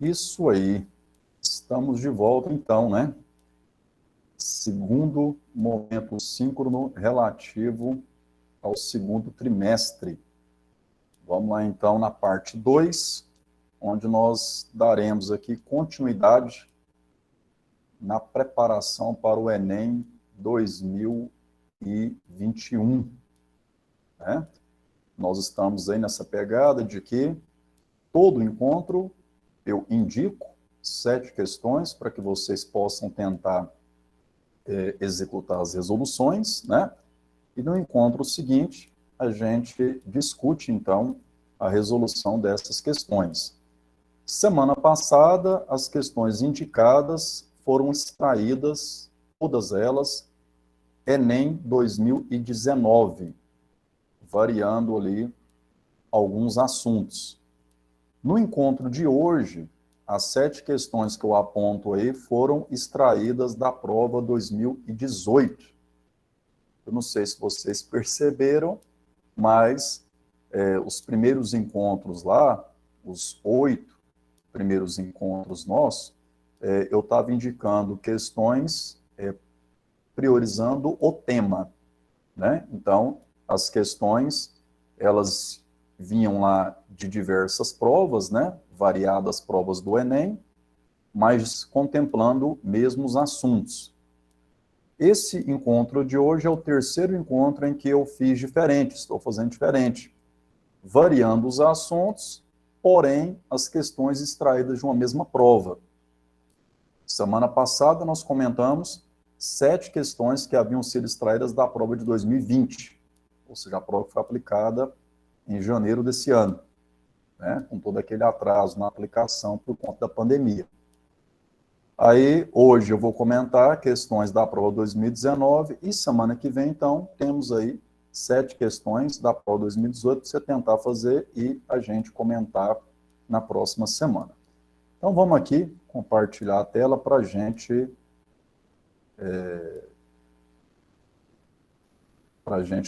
Isso aí. Estamos de volta então, né? Segundo momento síncrono relativo ao segundo trimestre. Vamos lá então na parte 2, onde nós daremos aqui continuidade na preparação para o Enem 2021, né? Nós estamos aí nessa pegada de que todo encontro eu indico 7 questões para que vocês possam tentar executar as resoluções, né? E no encontro seguinte, a gente discute, então, a resolução dessas questões. Semana passada, as questões indicadas foram extraídas, todas elas, Enem 2019, variando ali alguns assuntos. No encontro de hoje, as 7 questões que eu aponto aí foram extraídas da prova 2018. Eu não sei se vocês perceberam, mas os primeiros encontros lá, os 8 primeiros encontros nossos, eu estava indicando questões priorizando o tema, né? Então, as questões, elas vinham lá de diversas provas, né? Variadas provas do Enem, mas contemplando mesmos assuntos. Esse encontro de hoje é o terceiro encontro em que eu fiz diferente, estou fazendo diferente, variando os assuntos, porém as questões extraídas de uma mesma prova. Semana passada nós comentamos 7 questões que haviam sido extraídas da prova de 2020, ou seja, a prova que foi aplicada em janeiro desse ano, né, com todo aquele atraso na aplicação por conta da pandemia. Aí, hoje eu vou comentar questões da prova 2019 e semana que vem, então, temos aí 7 questões da prova 2018 para você tentar fazer e a gente comentar na próxima semana. Então, vamos aqui compartilhar a tela para a gente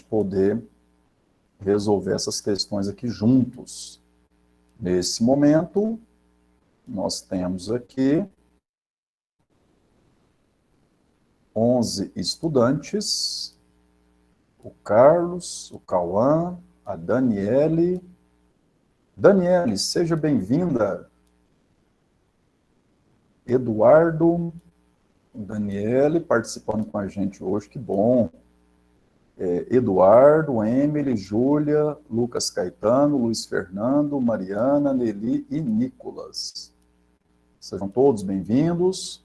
poder resolver essas questões aqui juntos. Nesse momento, nós temos aqui 11 estudantes, o Carlos, o Cauã, a Daniele. Daniele, seja bem-vinda. Eduardo, Daniele participando com a gente hoje, que bom. Eduardo, Emily, Júlia, Lucas Caetano, Luiz Fernando, Mariana, Nelly e Nicolas. Sejam todos bem-vindos.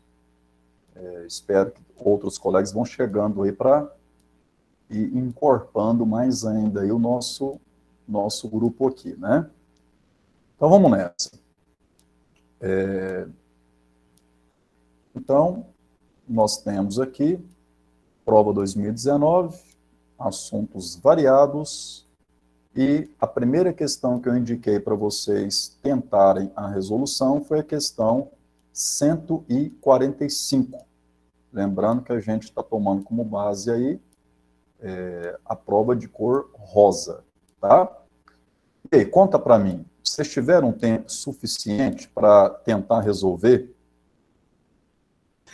Espero que outros colegas vão chegando aí para ir encorpando mais ainda aí o nosso grupo aqui, né? Então, vamos nessa. Então, nós temos aqui, prova 2019, assuntos variados, e a primeira questão que eu indiquei para vocês tentarem a resolução foi a questão 145. Lembrando que a gente está tomando como base aí a prova de cor rosa, tá? E aí, conta para mim, vocês tiveram tempo suficiente para tentar resolver?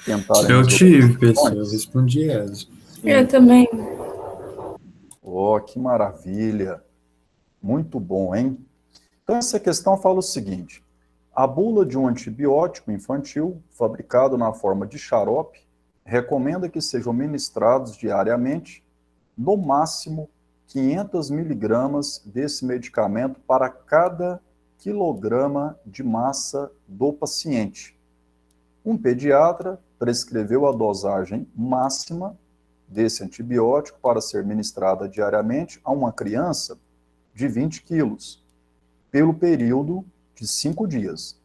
Tentarem Eu resolver as tive, pessoal, eu questões? respondi elas. Eu Sim. também. Oh, que maravilha! Muito bom, hein? Então, essa questão fala o seguinte: a bula de um antibiótico infantil, fabricado na forma de xarope, recomenda que sejam ministrados diariamente, no máximo, 500 miligramas desse medicamento para cada quilograma de massa do paciente. Um pediatra prescreveu a dosagem máxima desse antibiótico para ser ministrada diariamente a uma criança de 20 quilos, pelo período de 5 dias.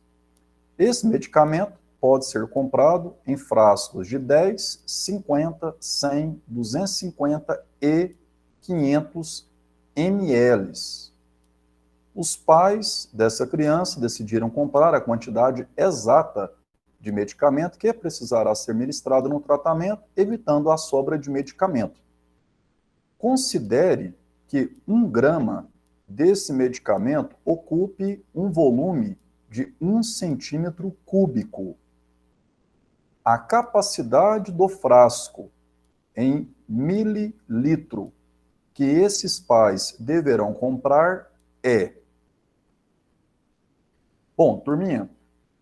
Esse medicamento pode ser comprado em frascos de 10, 50, 100, 250 e 500 ml. Os pais dessa criança decidiram comprar a quantidade exata de medicamento que precisará ser ministrado no tratamento, evitando a sobra de medicamento. Considere que 1 grama desse medicamento ocupe um volume de 1 cm3. A capacidade do frasco em mililitro que esses pais deverão comprar é... Bom, turminha,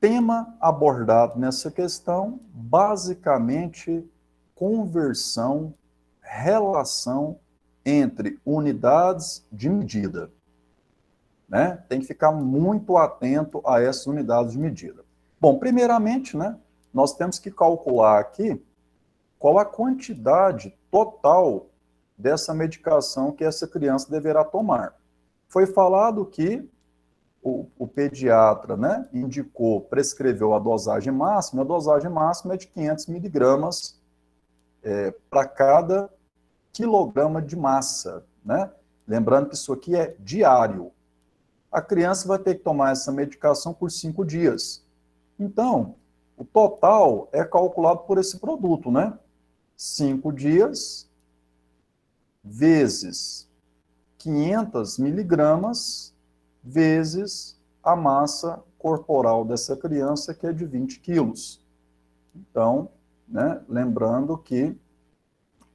tema abordado nessa questão, basicamente, conversão, relação entre unidades de medida, né? Tem que ficar muito atento a essas unidades de medida. Bom, primeiramente, né, nós temos que calcular aqui qual a quantidade total dessa medicação que essa criança deverá tomar. Foi falado que o pediatra, né, indicou, prescreveu a dosagem máxima é de 500 miligramas para cada quilograma de massa, né? Lembrando que isso aqui é diário. A criança vai ter que tomar essa medicação por 5 dias. Então, o total é calculado por esse produto, né? 5 dias vezes 500 miligramas vezes a massa corporal dessa criança, que é de 20 quilos. Então, né, lembrando que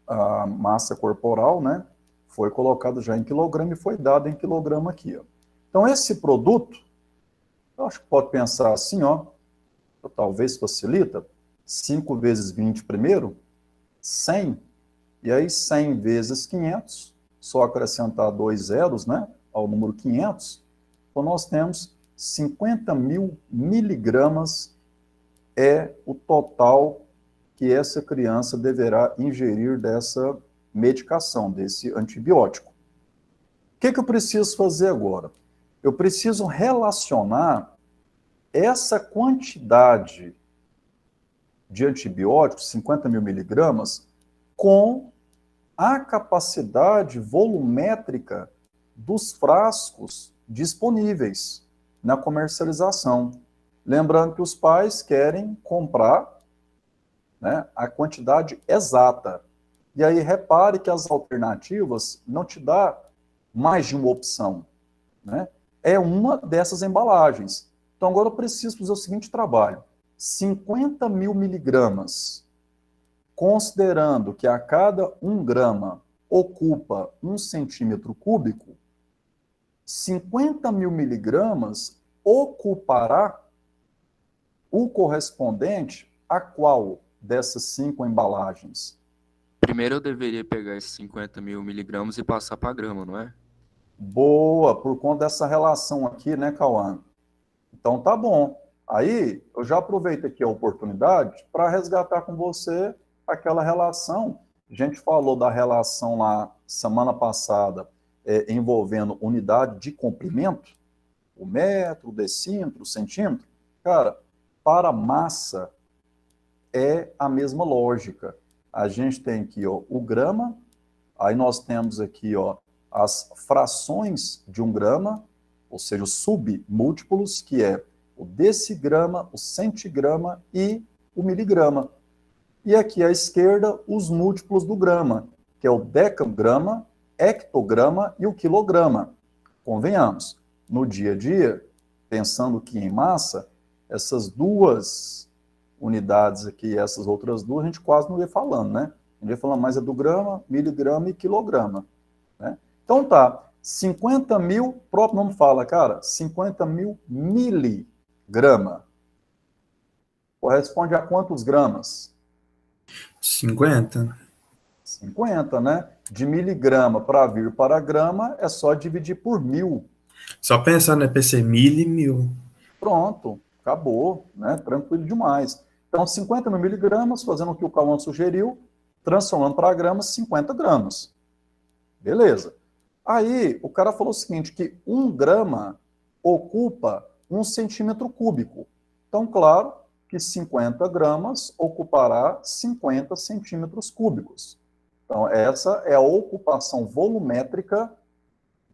a massa corporal, né, foi colocada já em quilograma e foi dada em quilograma aqui, ó. Então, esse produto, eu acho que pode pensar assim, ó, talvez facilita, 5 vezes 20 primeiro, 100, e aí 100 vezes 500, só acrescentar 2 zeros, né, ao número 500, então nós temos 50 mil miligramas é o total que essa criança deverá ingerir dessa medicação, desse antibiótico. O que eu preciso fazer agora? Eu preciso relacionar essa quantidade de antibióticos, 50 mil miligramas, com a capacidade volumétrica dos frascos disponíveis na comercialização. Lembrando que os pais querem comprar, né, a quantidade exata. E aí repare que as alternativas não te dá mais de uma opção, né? É uma dessas embalagens. Então agora eu preciso fazer o seguinte trabalho. 50 mil miligramas, considerando que a cada 1 grama ocupa 1 cm3, 50 mil miligramas ocupará o correspondente a qual dessas 5 embalagens? Primeiro eu deveria pegar esses 50 mil miligramas e passar para grama, não é? Boa, por conta dessa relação aqui, né, Cauã? Então tá bom. Aí eu já aproveito aqui a oportunidade para resgatar com você aquela relação. A gente falou da relação lá semana passada envolvendo unidade de comprimento, o metro, o decímetro, o centímetro. Cara, para massa é a mesma lógica. A gente tem aqui, ó, o grama, aí nós temos aqui, ó, as frações de 1 grama, ou seja, os submúltiplos, que é o decigrama, o centigrama e o miligrama. E aqui à esquerda, os múltiplos do grama, que é o decograma, hectograma e o quilograma. Convenhamos, no dia a dia, pensando que em massa, essas duas unidades aqui, essas outras duas, a gente quase não ia falando, né? A gente ia falando mais do grama, miligrama e quilograma, né? Então tá, 50 mil, o próprio nome fala, cara, 50 mil miligrama. Corresponde a quantos gramas? 50? 50, né? De miligrama para vir para grama é só dividir por 1000. Só pensar, né? PC 1000 e 1000. Pronto, acabou, né? Tranquilo demais. Então, 50 mil miligramas, fazendo o que o Cauã sugeriu, transformando para gramas, 50 gramas. Beleza. Aí, o cara falou o seguinte, que 1 grama ocupa 1 cm3. Então, claro que 50 gramas ocupará 50 centímetros cúbicos. Então, essa é a ocupação volumétrica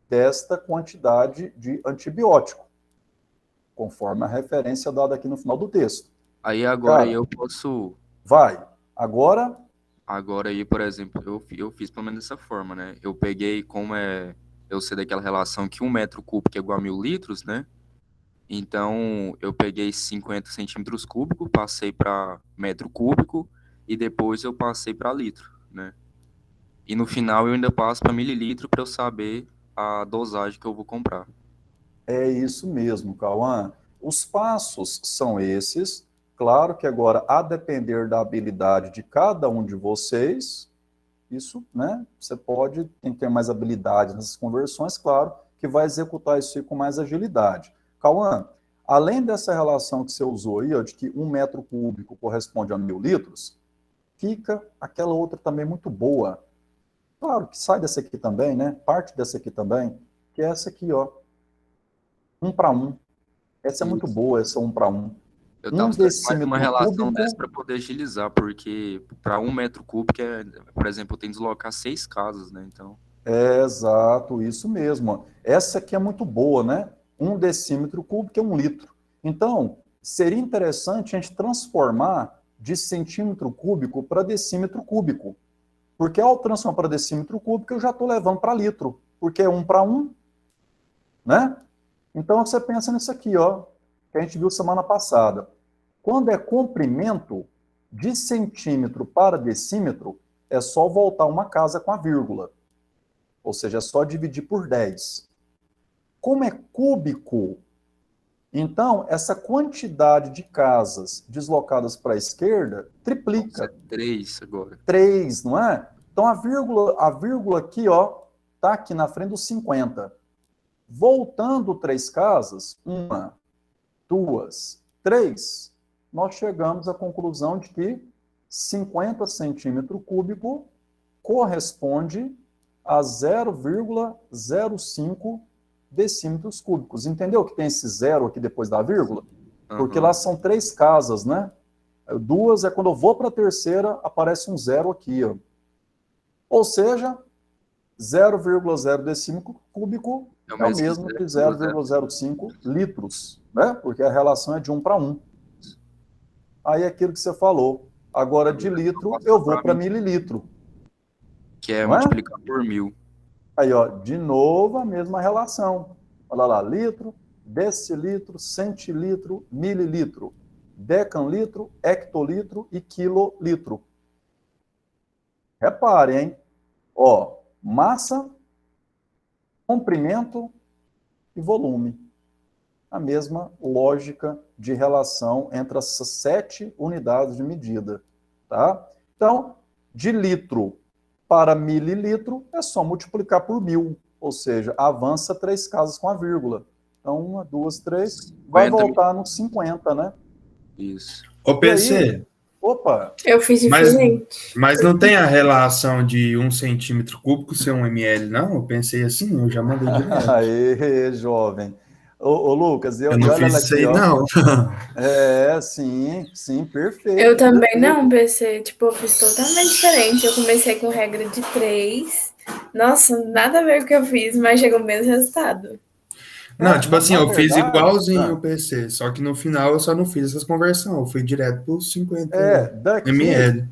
desta quantidade de antibiótico, conforme a referência dada aqui no final do texto. Aí agora Cara, eu posso... vai. Agora, Agora aí, por exemplo, eu fiz pelo menos dessa forma, né? Eu peguei como eu sei daquela relação que 1 metro cúbico é igual a 1000 litros, né? Então, eu peguei 50 centímetros cúbicos, passei para metro cúbico e depois eu passei para litro, né? E no final eu ainda passo para mililitro para eu saber a dosagem que eu vou comprar. É isso mesmo, Cauã. Os passos são esses. Claro que agora, a depender da habilidade de cada um de vocês, isso, né? Você pode, quem tem mais habilidade nessas conversões, claro, que vai executar isso aí com mais agilidade. Cauã, além dessa relação que você usou aí, ó, de que 1 metro cúbico corresponde a 1.000 litros, fica aquela outra também muito boa. Claro que sai dessa aqui também, né? Parte dessa aqui também, que é essa aqui, ó. 1 para 1. Essa é muito Isso. boa, essa 1 para 1. Eu Um tava esperando mais uma decímetro relação dessa cúbico, para poder agilizar, porque para 1 metro cúbico, por exemplo, eu tenho que deslocar 6 casas, né? Então, exato, isso mesmo. Ó. Essa aqui é muito boa, né? 1 decímetro cúbico é 1 litro. Então, seria interessante a gente transformar de centímetro cúbico para decímetro cúbico. Porque ao transformar para decímetro cúbico, eu já estou levando para litro. Porque é 1 para 1, né? Então, você pensa nisso aqui, ó, que a gente viu semana passada. Quando é comprimento, de centímetro para decímetro, é só voltar uma casa com a vírgula. Ou seja, é só dividir por 10. Como é cúbico, então, essa quantidade de casas deslocadas para a esquerda triplica. 3 agora. 3, não é? Então, a vírgula aqui, ó, está aqui na frente dos 50. Voltando 3 casas, 1, 2, 3, nós chegamos à conclusão de que 50 centímetro cúbico corresponde a 0,05 decímetros cúbicos. Entendeu que tem esse zero aqui depois da vírgula? Porque lá são 3 casas, né? 2 é quando eu vou para a terceira, aparece um zero aqui, ó. Ou seja, 0,0 decímetro cúbico é o mesmo que 0,05 litros, né? Porque a relação é de 1 para 1. Aí é aquilo que você falou. Agora, de litro, eu vou para mililitro. Que é não é? multiplicar por 1000. Aí, ó, de novo a mesma relação. Olha lá, litro, decilitro, centilitro, mililitro, decanlitro, hectolitro e quilolitro. Repare, hein? Ó, massa, comprimento e volume. A mesma lógica de relação entre essas 7 unidades de medida, tá? Então, de litro para mililitro é só multiplicar por 1000, ou seja, avança 3 casas com a vírgula. Então, 1, 2, 3, vai voltar nos 50, né? Isso. Ô, E aí, PC, opa, Eu fiz diferente. mas não tem a relação de 1 centímetro cúbico ser 1 ml, não? Eu pensei assim, eu já mandei direto. aê, jovem. Ô, Lucas, Eu e não olha fiz ela isso aqui, aí, ó. não. Sim, perfeito. Eu também perfeito. não, PC. Tipo, eu fiz totalmente diferente. Eu comecei com regra de 3. Nossa, nada a ver com o que eu fiz, mas chegou o mesmo resultado. Não, tipo assim, Na eu fiz verdade, igualzinho o PC, só que no final eu só não fiz essas conversões, eu fui direto para os 50 ml.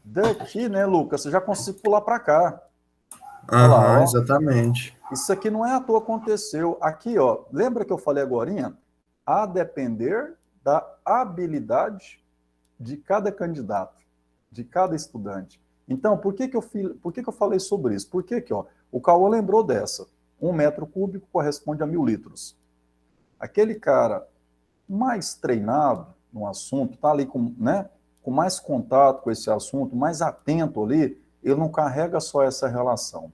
daqui, né, Lucas, você já consegue pular para cá. Olha lá, Aham, ó. exatamente. Isso aqui não é à toa aconteceu. Aqui, ó, lembra que eu falei agorinha? A depender da habilidade de cada candidato, de cada estudante. Então, por que eu falei sobre isso? Porque aqui, ó, o Cauã lembrou dessa. 1 metro cúbico corresponde a 1000 litros. Aquele cara mais treinado no assunto, tá ali com, né, com mais contato com esse assunto, mais atento ali, ele não carrega só essa relação.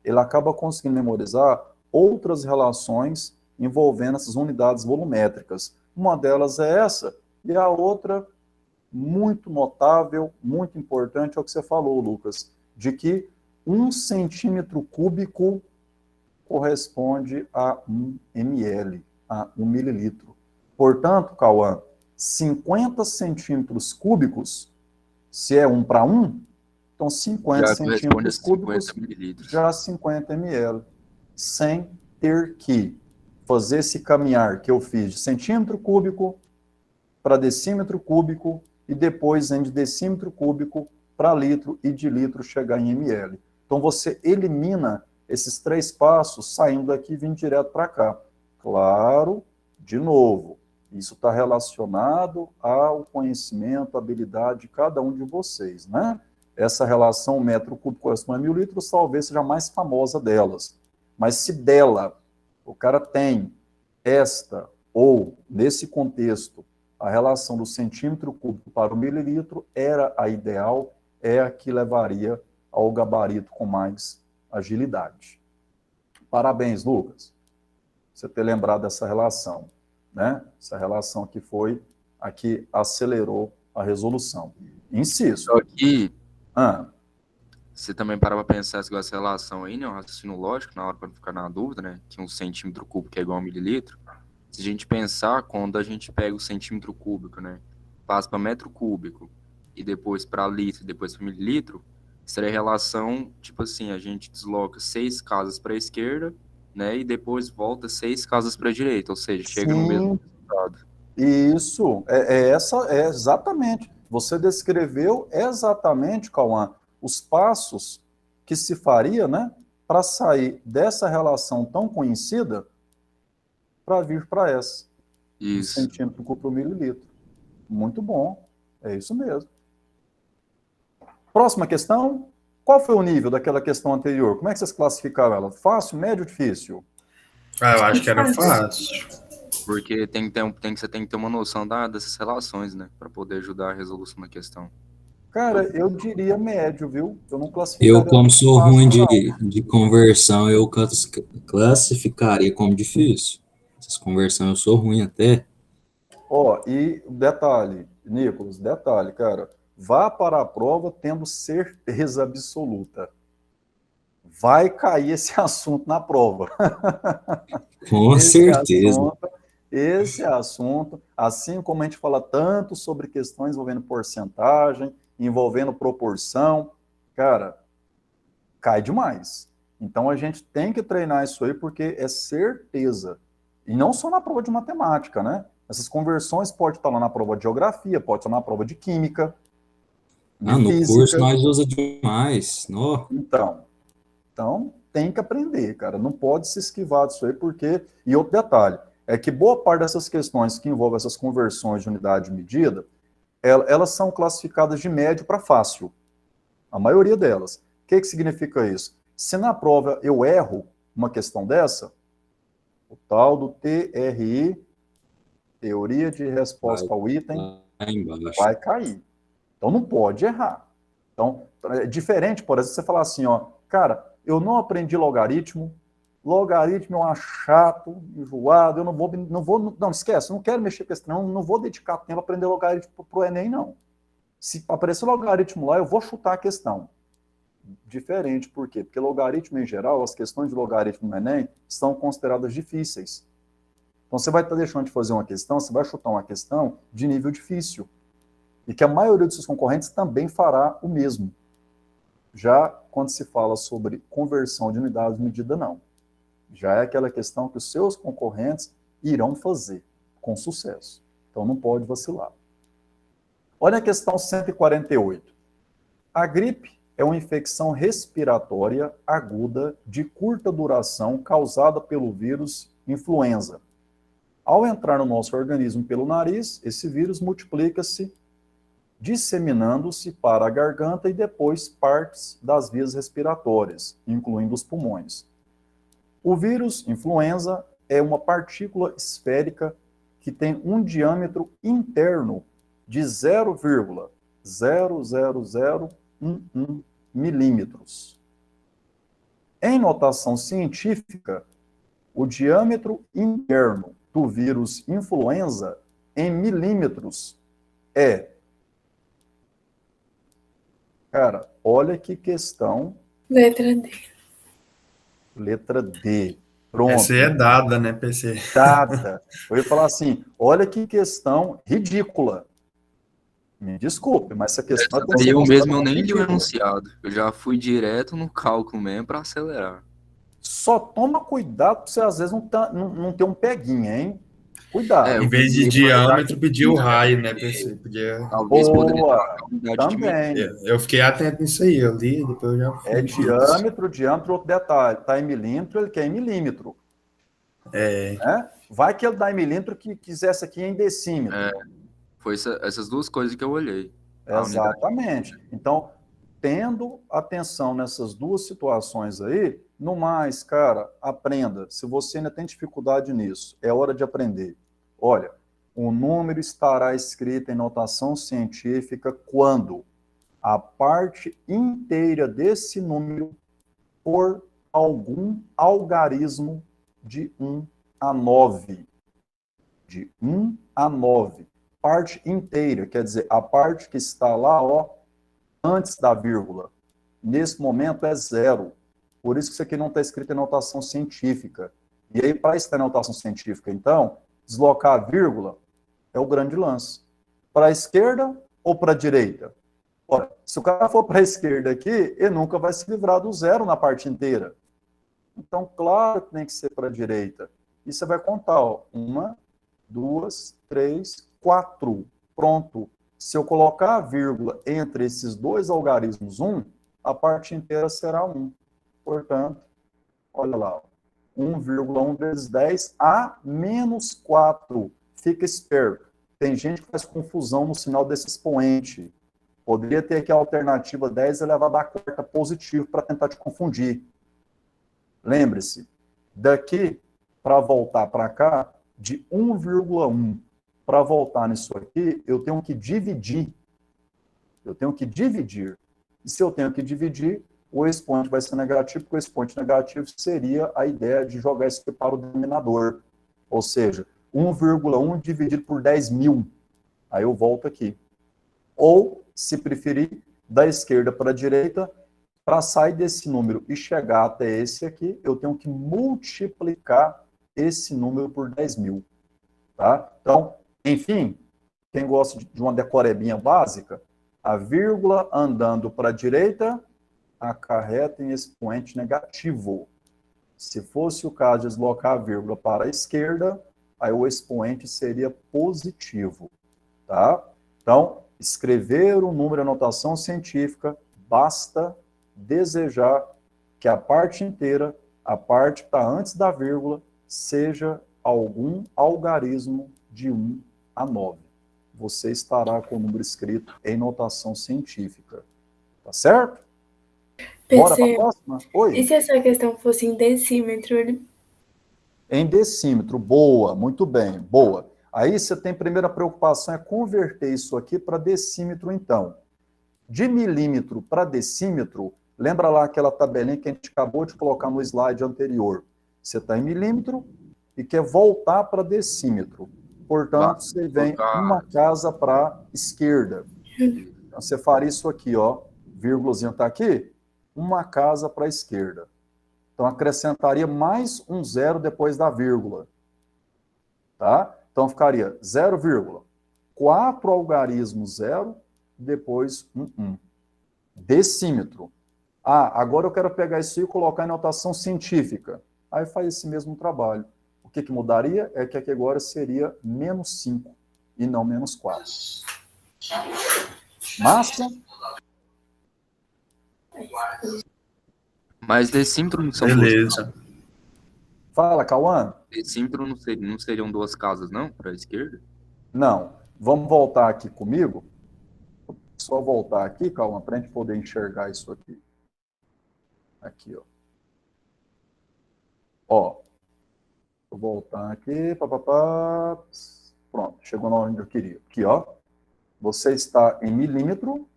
Ele acaba conseguindo memorizar outras relações envolvendo essas unidades volumétricas. Uma delas é essa, e a outra, muito notável, muito importante, é o que você falou, Lucas, de que 1 centímetro cúbico corresponde a 1 ml, a 1 mililitro. Portanto, Cauã, 50 centímetros cúbicos, se é 1 para 1, então 50 Já corresponde a centímetros cúbicos 50 mililitros. já 50 ml, sem ter que fazer esse caminhar que eu fiz de centímetro cúbico para decímetro cúbico e depois de decímetro cúbico para litro e de litro chegar em ml. Então você elimina esses 3 passos saindo daqui e vindo direto para cá. Claro, De novo, isso está relacionado ao conhecimento, habilidade de cada um de vocês, né? Essa relação metro cúbico corresponde a 1000 litros talvez seja a mais famosa delas. Mas se dela o cara tem esta, ou nesse contexto, a relação do centímetro cúbico para o mililitro era a ideal, é a que levaria ao gabarito com mais agilidade. Parabéns, Lucas, você ter lembrado dessa relação, né? Essa relação que foi a que acelerou a resolução. Insisto. Só que Ah, você também parava para pensar essa relação aí, né? Um raciocínio lógico, na hora para não ficar na dúvida, né? Que 1 centímetro cúbico é igual a 1 mililitro. Se a gente pensar, quando a gente pega o centímetro cúbico, né? Passa para metro cúbico, e depois para litro, e depois para mililitro, seria a relação, tipo assim, a gente desloca 6 casas para a esquerda, né? E depois volta 6 casas para a direita, ou seja, chega no mesmo resultado. Isso, é exatamente. Você descreveu exatamente, Cauã, os passos que se faria, né, para sair dessa relação tão conhecida para vir para essa. Isso. Centímetro cúbico por mililitro. Muito bom. É isso mesmo. Próxima questão. Qual foi o nível daquela questão anterior? Como é que vocês classificaram ela? Fácil, médio ou difícil? Eu acho que era fácil. Porque você tem que ter uma noção dessas relações, né? Para poder ajudar a resolução da questão. Cara, eu diria médio, viu? Eu não classificaria. Eu, como sou fácil, ruim não. de conversão, eu classificaria como difícil. Essas conversões eu sou ruim até. Ó, e detalhe, Nicolas, detalhe, cara, vá para a prova tendo certeza absoluta. Vai cair esse assunto na prova. Com certeza. Esse assunto, assim como a gente fala tanto sobre questões envolvendo porcentagem, envolvendo proporção, cara, cai demais. Então a gente tem que treinar isso aí porque é certeza. E não só na prova de matemática, né? Essas conversões pode estar lá na prova de geografia, pode estar na prova de química, de No física. curso nós usa demais. No. Então, tem que aprender, cara. Não pode se esquivar disso aí, porque... E outro detalhe, é que boa parte dessas questões que envolvem essas conversões de unidade de medida, elas são classificadas de médio para fácil. A maioria delas. O que significa isso? Se na prova eu erro uma questão dessa, o tal do TRI, teoria de resposta ao item, vai cair. Então não pode errar. Então, é diferente, por exemplo, você falar assim, ó, cara, eu não aprendi logaritmo é um chato, enjoado, eu não esquece, eu não quero mexer com esse não vou dedicar tempo a aprender logaritmo para o Enem, não. Se aparecer logaritmo lá, eu vou chutar a questão. Diferente, por quê? Porque logaritmo, em geral, as questões de logaritmo no Enem são consideradas difíceis. Então, você vai estar deixando de fazer uma questão, você vai chutar uma questão de nível difícil. E que a maioria dos seus concorrentes também fará o mesmo. Já quando se fala sobre conversão de unidade de medida, não. Já é aquela questão que os seus concorrentes irão fazer com sucesso. Então, não pode vacilar. Olha a questão 148. A gripe é uma infecção respiratória aguda de curta duração causada pelo vírus influenza. Ao entrar no nosso organismo pelo nariz, esse vírus multiplica-se, disseminando-se para a garganta e depois partes das vias respiratórias, incluindo os pulmões. O vírus influenza é uma partícula esférica que tem um diâmetro interno de 0,00011 milímetros. Em notação científica, o diâmetro interno do vírus influenza em milímetros é... Cara, olha que questão... Letra D. Letra D. Pronto. Essa aí é dada, né, PC? Dada. Eu ia falar assim, olha que questão ridícula. Me desculpe, mas essa questão... Eu nem li o enunciado. Eu já fui direto no cálculo mesmo para acelerar. Só toma cuidado para você, às vezes, não ter um peguinha, hein? Cuidado. Em vez de diâmetro, pedir o raio, né, PC? Podia... Talvez poderia ter Boa, uma unidade de medida. também. Eu fiquei atento nisso aí, eu li, depois eu já fui. É diâmetro, outro detalhe. Está em milímetro, ele quer em milímetro. É. Né? vai que ele dá em milímetro que quisesse aqui em decímetro. Foi essas duas coisas que eu olhei. A unidade. Exatamente. Então, tendo atenção nessas duas situações aí, no mais, cara, aprenda. Se você ainda tem dificuldade nisso, é hora de aprender. Olha, o número estará escrito em notação científica quando a parte inteira desse número por algum algarismo de 1 a 9. De 1 a 9. Parte inteira, quer dizer, a parte que está lá, ó, antes da vírgula. Nesse momento é 0. Por isso que isso aqui não está escrito em notação científica. E aí, para estar em notação científica, então, deslocar a vírgula é o grande lance. Para a esquerda ou para a direita? Ora, se o cara for para a esquerda aqui, ele nunca vai se livrar do 0 na parte inteira. Então, claro que tem que ser para a direita. E você vai contar, ó, 1, 2, 3, 4. Pronto. Se eu colocar a vírgula entre esses dois algarismos 1, a parte inteira será 1. Portanto, olha lá, 1,1 vezes 10 a menos 4. Fica esperto. Tem gente que faz confusão no sinal desse expoente. Poderia ter aqui a alternativa 10 elevado à quarta positivo para tentar te confundir. Lembre-se, daqui para voltar para cá, de 1,1 para voltar nisso aqui, eu tenho que dividir. Eu tenho que dividir. E se eu tenho que dividir, o expoente vai ser negativo, porque o expoente negativo seria a ideia de jogar isso aqui para o denominador. Ou seja, 1,1 dividido por 10.000. Aí eu volto aqui. Ou, se preferir, da esquerda para a direita, para sair desse número e chegar até esse aqui, eu tenho que multiplicar esse número por 10.000. Tá? Então, enfim, quem gosta de uma decorebinha básica, a vírgula andando para a direita acarreta em expoente negativo. Se fosse o caso de deslocar a vírgula para a esquerda, aí o expoente seria positivo. Tá? Então, escrever o número em notação científica, basta desejar que a parte inteira, a parte que está antes da vírgula, seja algum algarismo de 1 a 9. Você estará com o número escrito em notação científica. Tá certo? Bora para a próxima? Oi. E se essa questão fosse em decímetro? Em decímetro, boa, muito bem, boa. Aí você tem a primeira preocupação é converter isso aqui para decímetro, então. De milímetro para decímetro, lembra lá aquela tabelinha que a gente acabou de colocar no slide anterior. Você está em milímetro e quer voltar para decímetro. Portanto, você vem uma casa para a esquerda. Então, você faria isso aqui, ó. Vírgulazinho está aqui. Uma casa para a esquerda. Então, acrescentaria mais um 0 depois da vírgula. Tá? Então, ficaria 0, 4 algarismo 0, depois 1. Decímetro. Ah, agora eu quero pegar isso e colocar em notação científica. Aí faz esse mesmo trabalho. O que mudaria é que aqui agora seria menos 5 e não menos 4. Massa? Mas decímetro não são Beleza. duas. Fala, Cauã. Decímetro não seriam duas casas, não? Para a esquerda? Não. Vamos voltar aqui comigo? Só voltar aqui, Cauã, para a gente poder enxergar isso aqui. Aqui, ó. Ó. Vou voltar aqui. Pronto, chegou na onde eu queria. Aqui, ó. Você está em milímetro.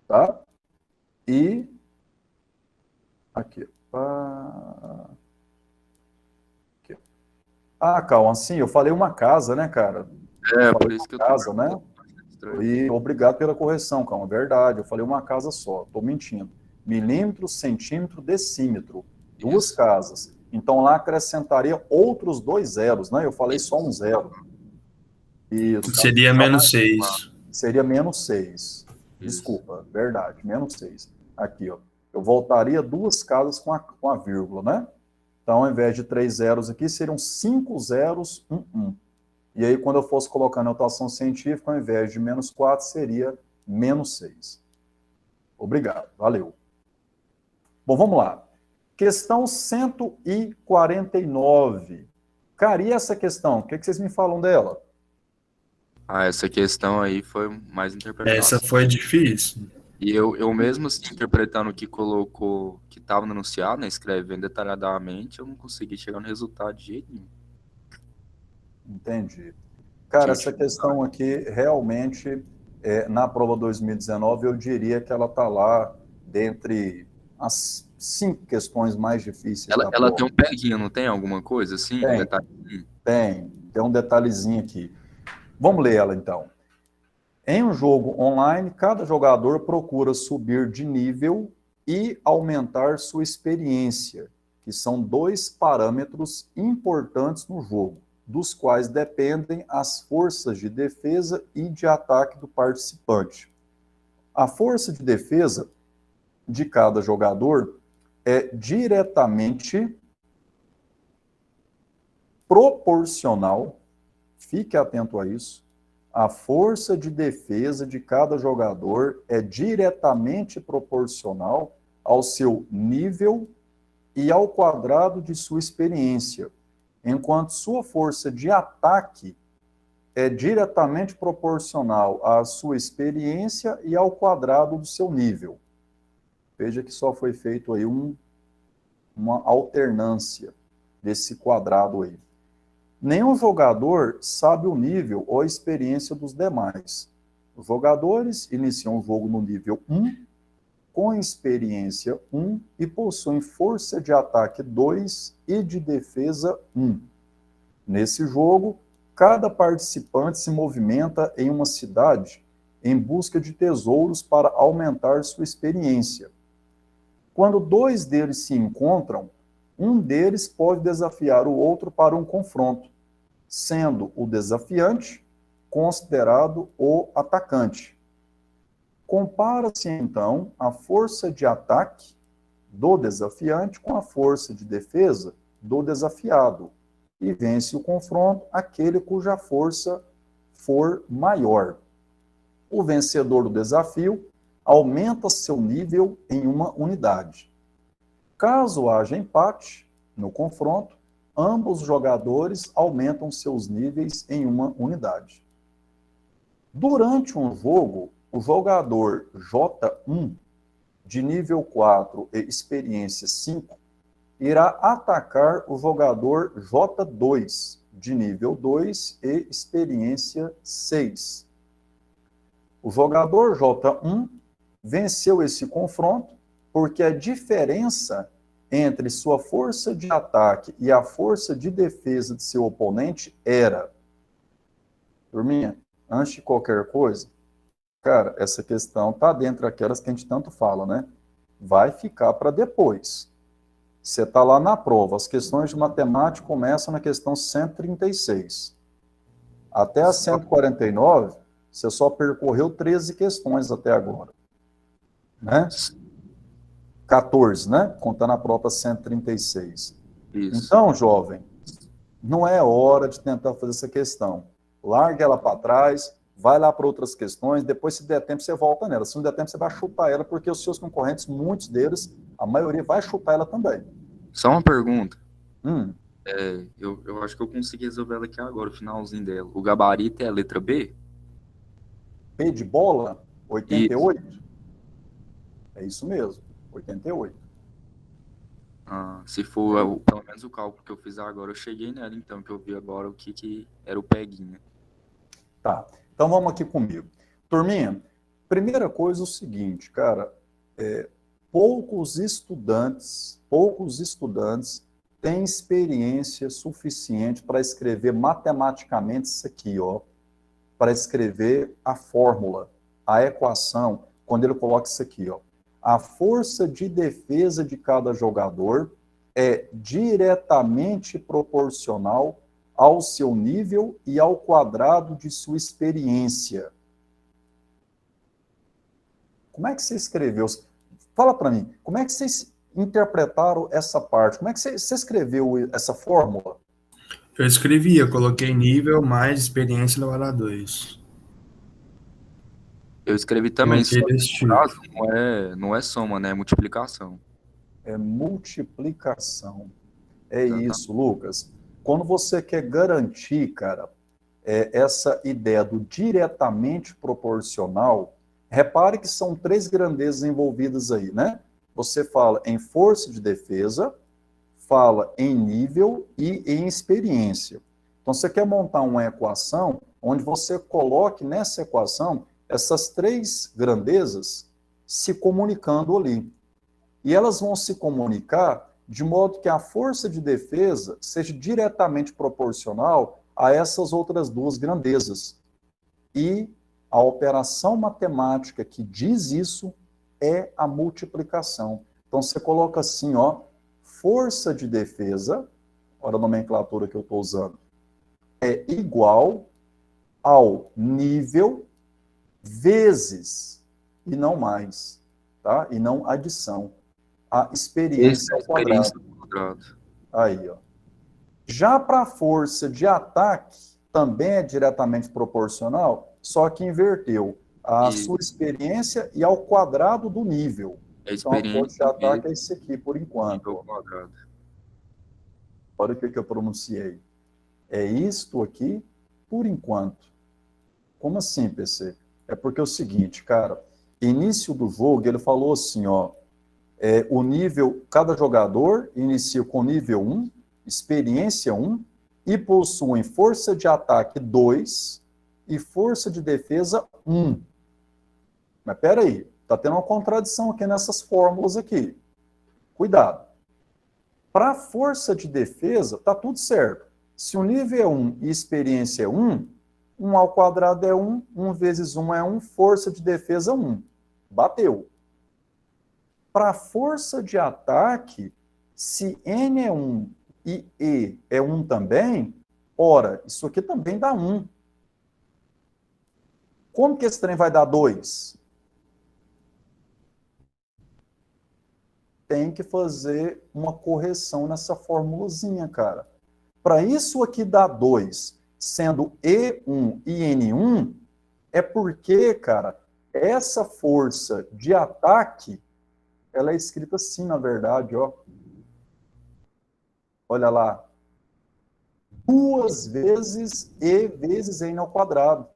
Tá? E aqui. Aqui. Ah, Cauã, sim, eu falei uma casa, né, cara? Por isso que eu tô casa, né? E obrigado pela correção, Cauã, verdade. Eu falei uma casa só, tô mentindo. Milímetro, centímetro, decímetro. Duas casas. Então lá acrescentaria outros 2 zeros, né? Eu falei só um 0. Isso. Seria menos 6. Seria menos 6. Desculpa, verdade, menos 6. Aqui, ó. Eu voltaria 2 casas com a vírgula, né? Então, ao invés de 3 zeros aqui, seriam 5 zeros, 1. E aí, quando eu fosse colocar a notação científica, ao invés de menos 4, seria menos 6. Obrigado, valeu. Bom, vamos lá. Questão 149. Cara, e essa questão? O que vocês me falam dela? Ah, essa questão aí foi mais interpretação. Essa foi difícil. E eu mesmo assim, interpretando o que colocou, que estava no enunciado, né, escrevendo detalhadamente, eu não consegui chegar no resultado de jeito nenhum. Entendi. Cara, Tinha essa questão aqui, realmente, na prova 2019, eu diria que ela está lá dentre as 5 questões mais difíceis da Ela tem prova. um peguinho, não tem alguma coisa assim? Um Tem, detalhezinho? tem um detalhezinho aqui. Vamos ler ela, então. Em um jogo online, cada jogador procura subir de nível e aumentar sua experiência, que são 2 parâmetros importantes no jogo, dos quais dependem as forças de defesa e de ataque do participante. A força de defesa de cada jogador é diretamente proporcional, fique atento a isso, a força de defesa de cada jogador é diretamente proporcional ao seu nível e ao quadrado de sua experiência, enquanto sua força de ataque é diretamente proporcional à sua experiência e ao quadrado do seu nível. Veja que só foi feito aí uma alternância desse quadrado aí. Nenhum jogador sabe o nível ou a experiência dos demais. Os jogadores iniciam o jogo no nível 1, com experiência 1 e possuem força de ataque 2 e de defesa 1. Nesse jogo, cada participante se movimenta em uma cidade em busca de tesouros para aumentar sua experiência. Quando 2 deles se encontram, um deles pode desafiar o outro para um confronto, sendo o desafiante considerado o atacante. Compara-se, então, a força de ataque do desafiante com a força de defesa do desafiado, e vence o confronto aquele cuja força for maior. O vencedor do desafio aumenta seu nível em uma unidade. Caso haja empate no confronto, ambos os jogadores aumentam seus níveis em uma unidade. Durante um jogo, o jogador J1, de nível 4 e experiência 5, irá atacar o jogador J2, de nível 2 e experiência 6. O jogador J1 venceu esse confronto porque a diferença entre sua força de ataque e a força de defesa de seu oponente era... Turminha, antes de qualquer coisa, cara, essa questão está dentro daquelas que a gente tanto fala, né? Vai ficar para depois. Você está lá na prova, as questões de matemática começam na questão 136. Até a 149, você só percorreu 13 questões até agora. Né? 14, né? Contando a própria 136. Isso. Então, jovem, não é hora de tentar fazer essa questão. Larga ela para trás, vai lá para outras questões, depois, se der tempo, você volta nela. Se não der tempo, você vai chutar ela, porque os seus concorrentes, muitos deles, a maioria vai chutar ela também. Só uma pergunta. Eu acho que eu consegui resolver ela aqui agora, o finalzinho dela. O gabarito é a letra B? P de bola, 88? Isso. É isso mesmo, 88. Se for pelo menos o cálculo que eu fiz agora, eu cheguei nela, então, que eu vi agora o que era o peguinho. Tá, então vamos aqui comigo. Turminha, primeira coisa é o seguinte, cara, poucos estudantes têm experiência suficiente para escrever matematicamente isso aqui, ó, para escrever a fórmula, a equação, quando ele coloca isso aqui, ó. A força de defesa de cada jogador é diretamente proporcional ao seu nível e ao quadrado de sua experiência. Como é que você escreveu? Fala para mim, como é que vocês interpretaram essa parte? Como é que você escreveu essa fórmula? Eu escrevi, eu coloquei nível mais experiência elevado a 2. Eu escrevi também, só que Tipo. no caso não é soma, né? É multiplicação. É multiplicação. É Exatamente. isso, Lucas. quando você quer garantir, cara, essa ideia do diretamente proporcional, repare que são 3 grandezas envolvidas aí, né? Você fala em força de defesa, fala em nível e em experiência. Então, você quer montar uma equação onde você coloque nessa equação essas 3 grandezas se comunicando ali. E elas vão se comunicar de modo que a força de defesa seja diretamente proporcional a essas outras 2 grandezas. E a operação matemática que diz isso é a multiplicação. Então, você coloca assim, ó, força de defesa, olha a nomenclatura que eu estou usando, é igual ao nível vezes, e não mais, tá? E não adição, a experiência ao quadrado. Aí, ó. Já para a força de ataque, também é diretamente proporcional, só que inverteu a sua experiência e ao quadrado do nível. Então, a força de ataque é esse aqui, por enquanto. Olha o que eu pronunciei. É isto aqui, por enquanto. Como assim, PC? É porque é o seguinte, cara, início do jogo, ele falou assim, ó, o nível, cada jogador inicia com nível 1, experiência 1, e possuem força de ataque 2 e força de defesa 1. Mas peraí, tá tendo uma contradição aqui nessas fórmulas aqui. Cuidado. Para força de defesa, tá tudo certo. Se o nível é 1 e experiência é 1, 1 ao quadrado é 1, 1 vezes 1 é 1, força de defesa 1. Bateu. Para força de ataque, se N é 1 e E é 1 também, ora, isso aqui também dá 1. Como que esse trem vai dar 2? Tem que fazer uma correção nessa formulazinha, cara. Para isso aqui dar 2, sendo E1 e N1, é porque, cara, essa força de ataque, ela é escrita assim, na verdade, ó. Olha lá. 2 vezes E vezes N ao quadrado.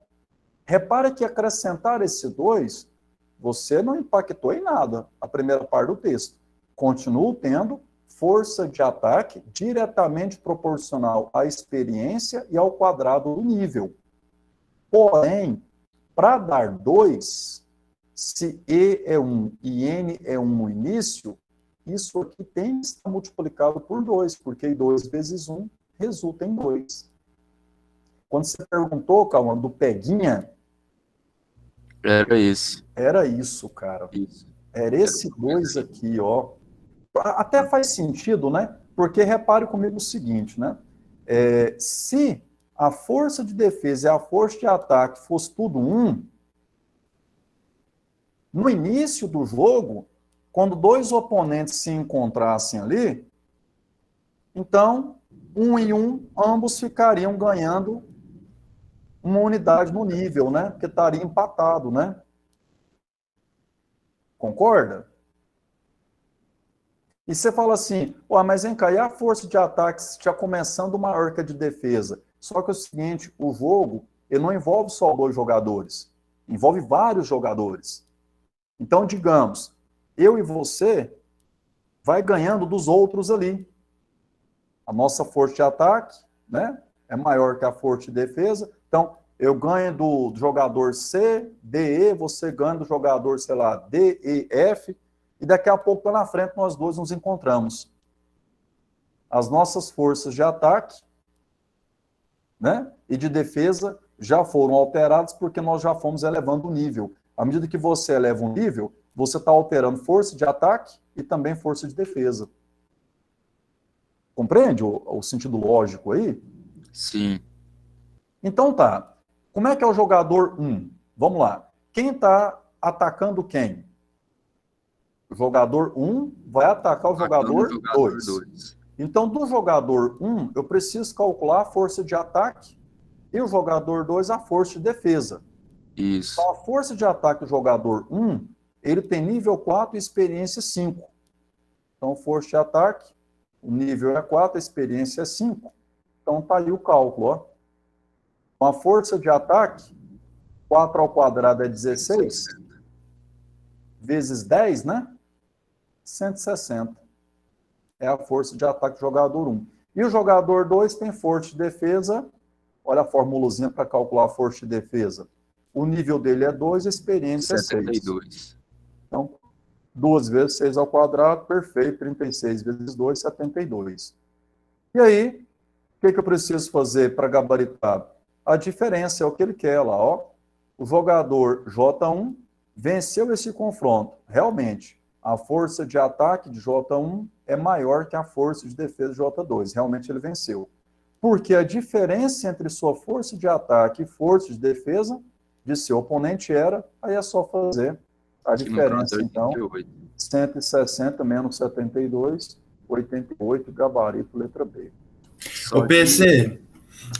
Repara que acrescentar esse 2, você não impactou em nada a primeira parte do texto. Continuo tendo força de ataque diretamente proporcional à experiência e ao quadrado do nível. Porém, para dar 2, se E é 1 e N é 1 no início, isso aqui tem que estar multiplicado por 2, porque 2 vezes 1 resulta em 2. Quando você perguntou, Calma, do Peguinha... Era esse. Era isso, cara. Isso. Era esse 2 aqui, ó. Até faz sentido, né? Porque repare comigo o seguinte, né? Se a força de defesa e a força de ataque fosse tudo 1, no início do jogo, quando 2 oponentes se encontrassem ali, então, 1 e 1, ambos ficariam ganhando uma unidade no nível, né? Porque estaria empatado, né? Concorda? E você fala assim, mas vem cá, e a força de ataque já começando maior que a de defesa? Só que é o seguinte, o jogo, ele não envolve só 2 jogadores, envolve vários jogadores. Então, digamos, eu e você vai ganhando dos outros ali. A nossa força de ataque, né, é maior que a força de defesa. Então, eu ganho do jogador C, D, E, você ganha do jogador, sei lá, D, E, F, e daqui a pouco, pela frente, nós dois nos encontramos. As nossas forças de ataque, né, e de defesa já foram alteradas porque nós já fomos elevando o nível. À medida que você eleva um nível, você está alterando força de ataque e também força de defesa. Compreende o sentido lógico aí? Sim. Então tá. Como é que é o jogador 1? Vamos lá. Quem está atacando quem? O jogador 1 vai atacar o jogador 2. Então, do jogador 1, eu preciso calcular a força de ataque e o jogador 2 a força de defesa. Isso. Então, a força de ataque do jogador 1, ele tem nível 4 e experiência 5. Então, força de ataque, o nível é 4, a experiência é 5. Então, tá aí o cálculo, ó. Com a força de ataque, 4 ao quadrado é 16, vezes 10, né? 160. É a força de ataque do jogador 1. E o jogador 2 tem força de defesa. Olha a formulazinha para calcular a força de defesa. O nível dele é 2, a experiência é 6. 72. Então, 2 vezes 6 ao quadrado, perfeito. 36 vezes 2, 72. E aí, o que eu preciso fazer para gabaritar? A diferença é o que ele quer lá, ó. O jogador J1 venceu esse confronto. Realmente, a força de ataque de J1 é maior que a força de defesa de J2. Realmente ele venceu. Porque a diferença entre sua força de ataque e força de defesa de seu oponente era, aí é só fazer a diferença, então, 160 menos 72, 88, gabarito, letra B. Ô, PC,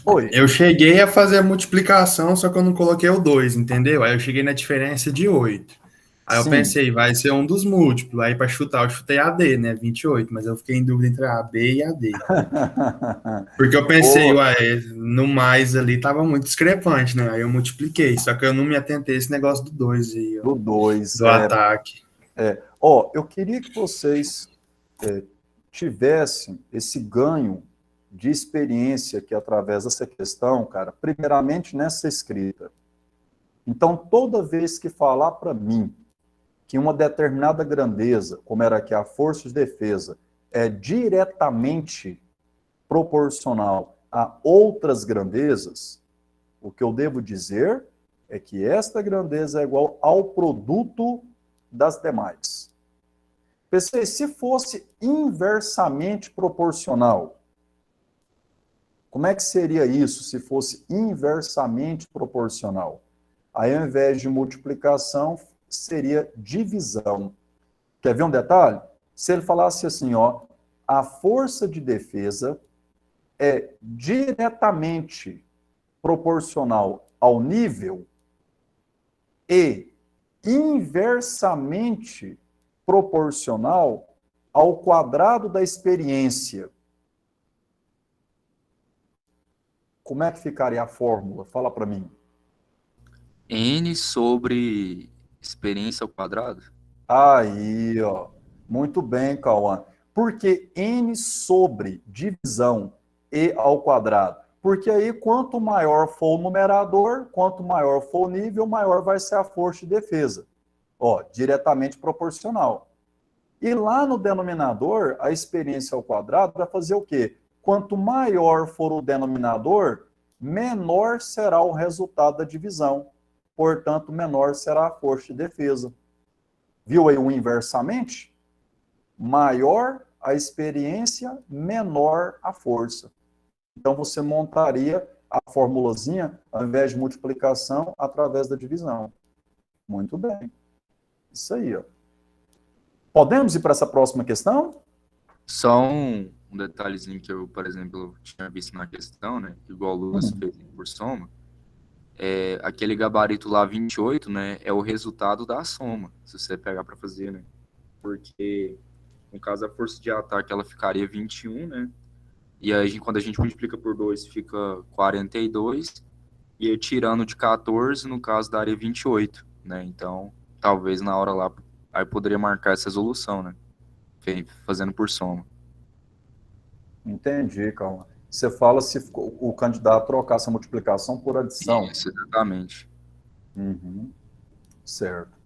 Oi. eu cheguei a fazer a multiplicação, só que eu não coloquei o 2, entendeu? Aí eu cheguei na diferença de 8. Aí eu pensei, vai ser um dos múltiplos. Aí para chutar, eu chutei AD, né? 28, mas eu fiquei em dúvida entre a B e a D. Porque eu pensei, no mais ali tava muito discrepante, né? Aí eu multipliquei, só que eu não me atentei a esse negócio do 2 aí, ó, do 2. do ataque. Eu queria que vocês tivessem esse ganho de experiência que através dessa questão, cara, primeiramente nessa escrita. Então, toda vez que falar para mim que uma determinada grandeza, como era aqui a força de defesa, é diretamente proporcional a outras grandezas, o que eu devo dizer é que esta grandeza é igual ao produto das demais. PC, se fosse inversamente proporcional, como é que seria isso se fosse inversamente proporcional? Aí, ao invés de multiplicação, seria divisão. Quer ver um detalhe? Se ele falasse assim, ó, a força de defesa é diretamente proporcional ao nível e inversamente proporcional ao quadrado da experiência. Como é que ficaria a fórmula? Fala para mim. N sobre experiência ao quadrado? Aí, ó. Muito bem, Cauã. Por que N sobre divisão E ao quadrado? Porque aí, quanto maior for o numerador, quanto maior for o nível, maior vai ser a força de defesa. Ó, diretamente proporcional. E lá no denominador, a experiência ao quadrado vai fazer o quê? Quanto maior for o denominador, menor será o resultado da divisão. Portanto, menor será a força de defesa. Viu aí o inversamente? Maior a experiência, menor a força. Então, você montaria a formulazinha, ao invés de multiplicação, através da divisão. Muito bem. Isso aí, ó. Podemos ir para essa próxima questão? Só um detalhezinho que eu, por exemplo, tinha visto na questão, né? Igual o Lucas fez por soma. Aquele gabarito lá, 28, né? É o resultado da soma, se você pegar para fazer, né? Porque, no caso, a força de ataque, ela ficaria 21, né? E aí, quando a gente multiplica por 2, fica 42. E aí, tirando de 14, no caso, daria 28, né? Então, talvez na hora lá, aí poderia marcar essa resolução, né? Fazendo por soma. Entendi, calma. Você fala se o candidato trocasse a multiplicação por adição. Isso, exatamente. Uhum. Certo.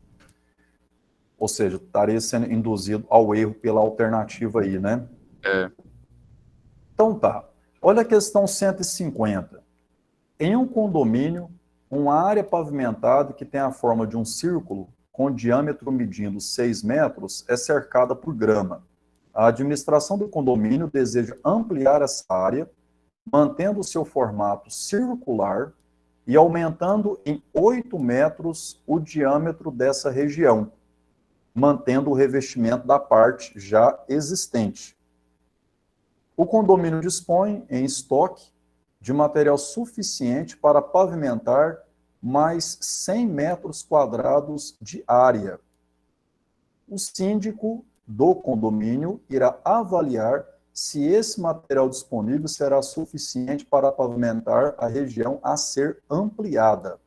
Ou seja, estaria sendo induzido ao erro pela alternativa aí, né? Então tá. Olha a questão 150. Em um condomínio, uma área pavimentada que tem a forma de um círculo, com diâmetro medindo 6 metros, é cercada por grama. A administração do condomínio deseja ampliar essa área, mantendo seu formato circular e aumentando em 8 metros o diâmetro dessa região, mantendo o revestimento da parte já existente. O condomínio dispõe em estoque de material suficiente para pavimentar mais 100 metros quadrados de área. O síndico do condomínio irá avaliar se esse material disponível será suficiente para pavimentar a região a ser ampliada.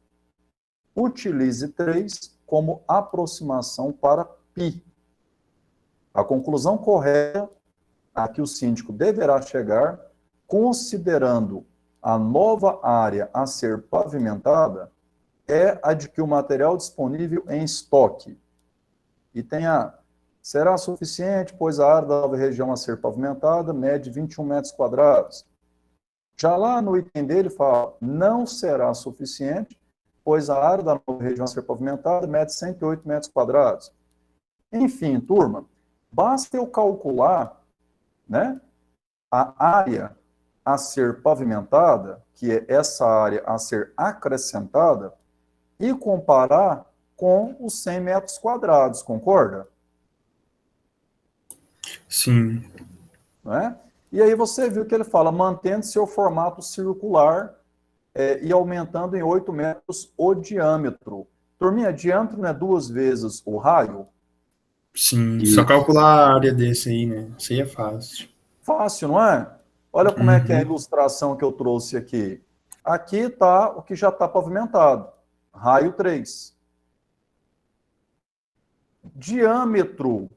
Utilize 3 como aproximação para π. A conclusão correta a que o síndico deverá chegar, considerando a nova área a ser pavimentada, é a de que o material disponível em estoque. E tem será suficiente, pois a área da nova região a ser pavimentada mede 21 metros quadrados. Já lá no item dele fala, não será suficiente, pois a área da nova região a ser pavimentada mede 108 metros quadrados. Enfim, turma, basta eu calcular, né, a área a ser pavimentada, que é essa área a ser acrescentada, e comparar com os 100 metros quadrados, concorda? Sim. Né? E aí você viu que ele fala, mantendo seu formato circular e aumentando em 8 metros o diâmetro. Turminha, diâmetro não é 2 vezes o raio? Sim, Isso. só calcular a área desse aí, né? Isso aí é fácil. Fácil, não é? Olha como é que é a ilustração que eu trouxe aqui. Aqui está o que já está pavimentado. Raio 3. Diâmetro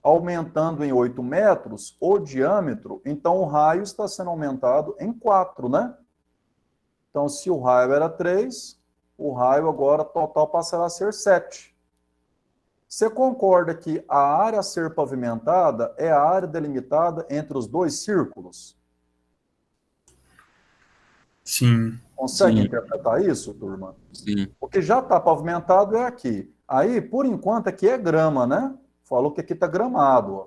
aumentando em 8 metros, o diâmetro, então o raio está sendo aumentado em 4, né? Então, se o raio era 3, o raio agora total passará a ser 7. Você concorda que a área a ser pavimentada é a área delimitada entre os 2 círculos? Sim. Consegue Sim. interpretar isso, turma? Sim. O que já está pavimentado é aqui. Aí, por enquanto, aqui é grama, né? Falou que aqui está gramado. Ó. O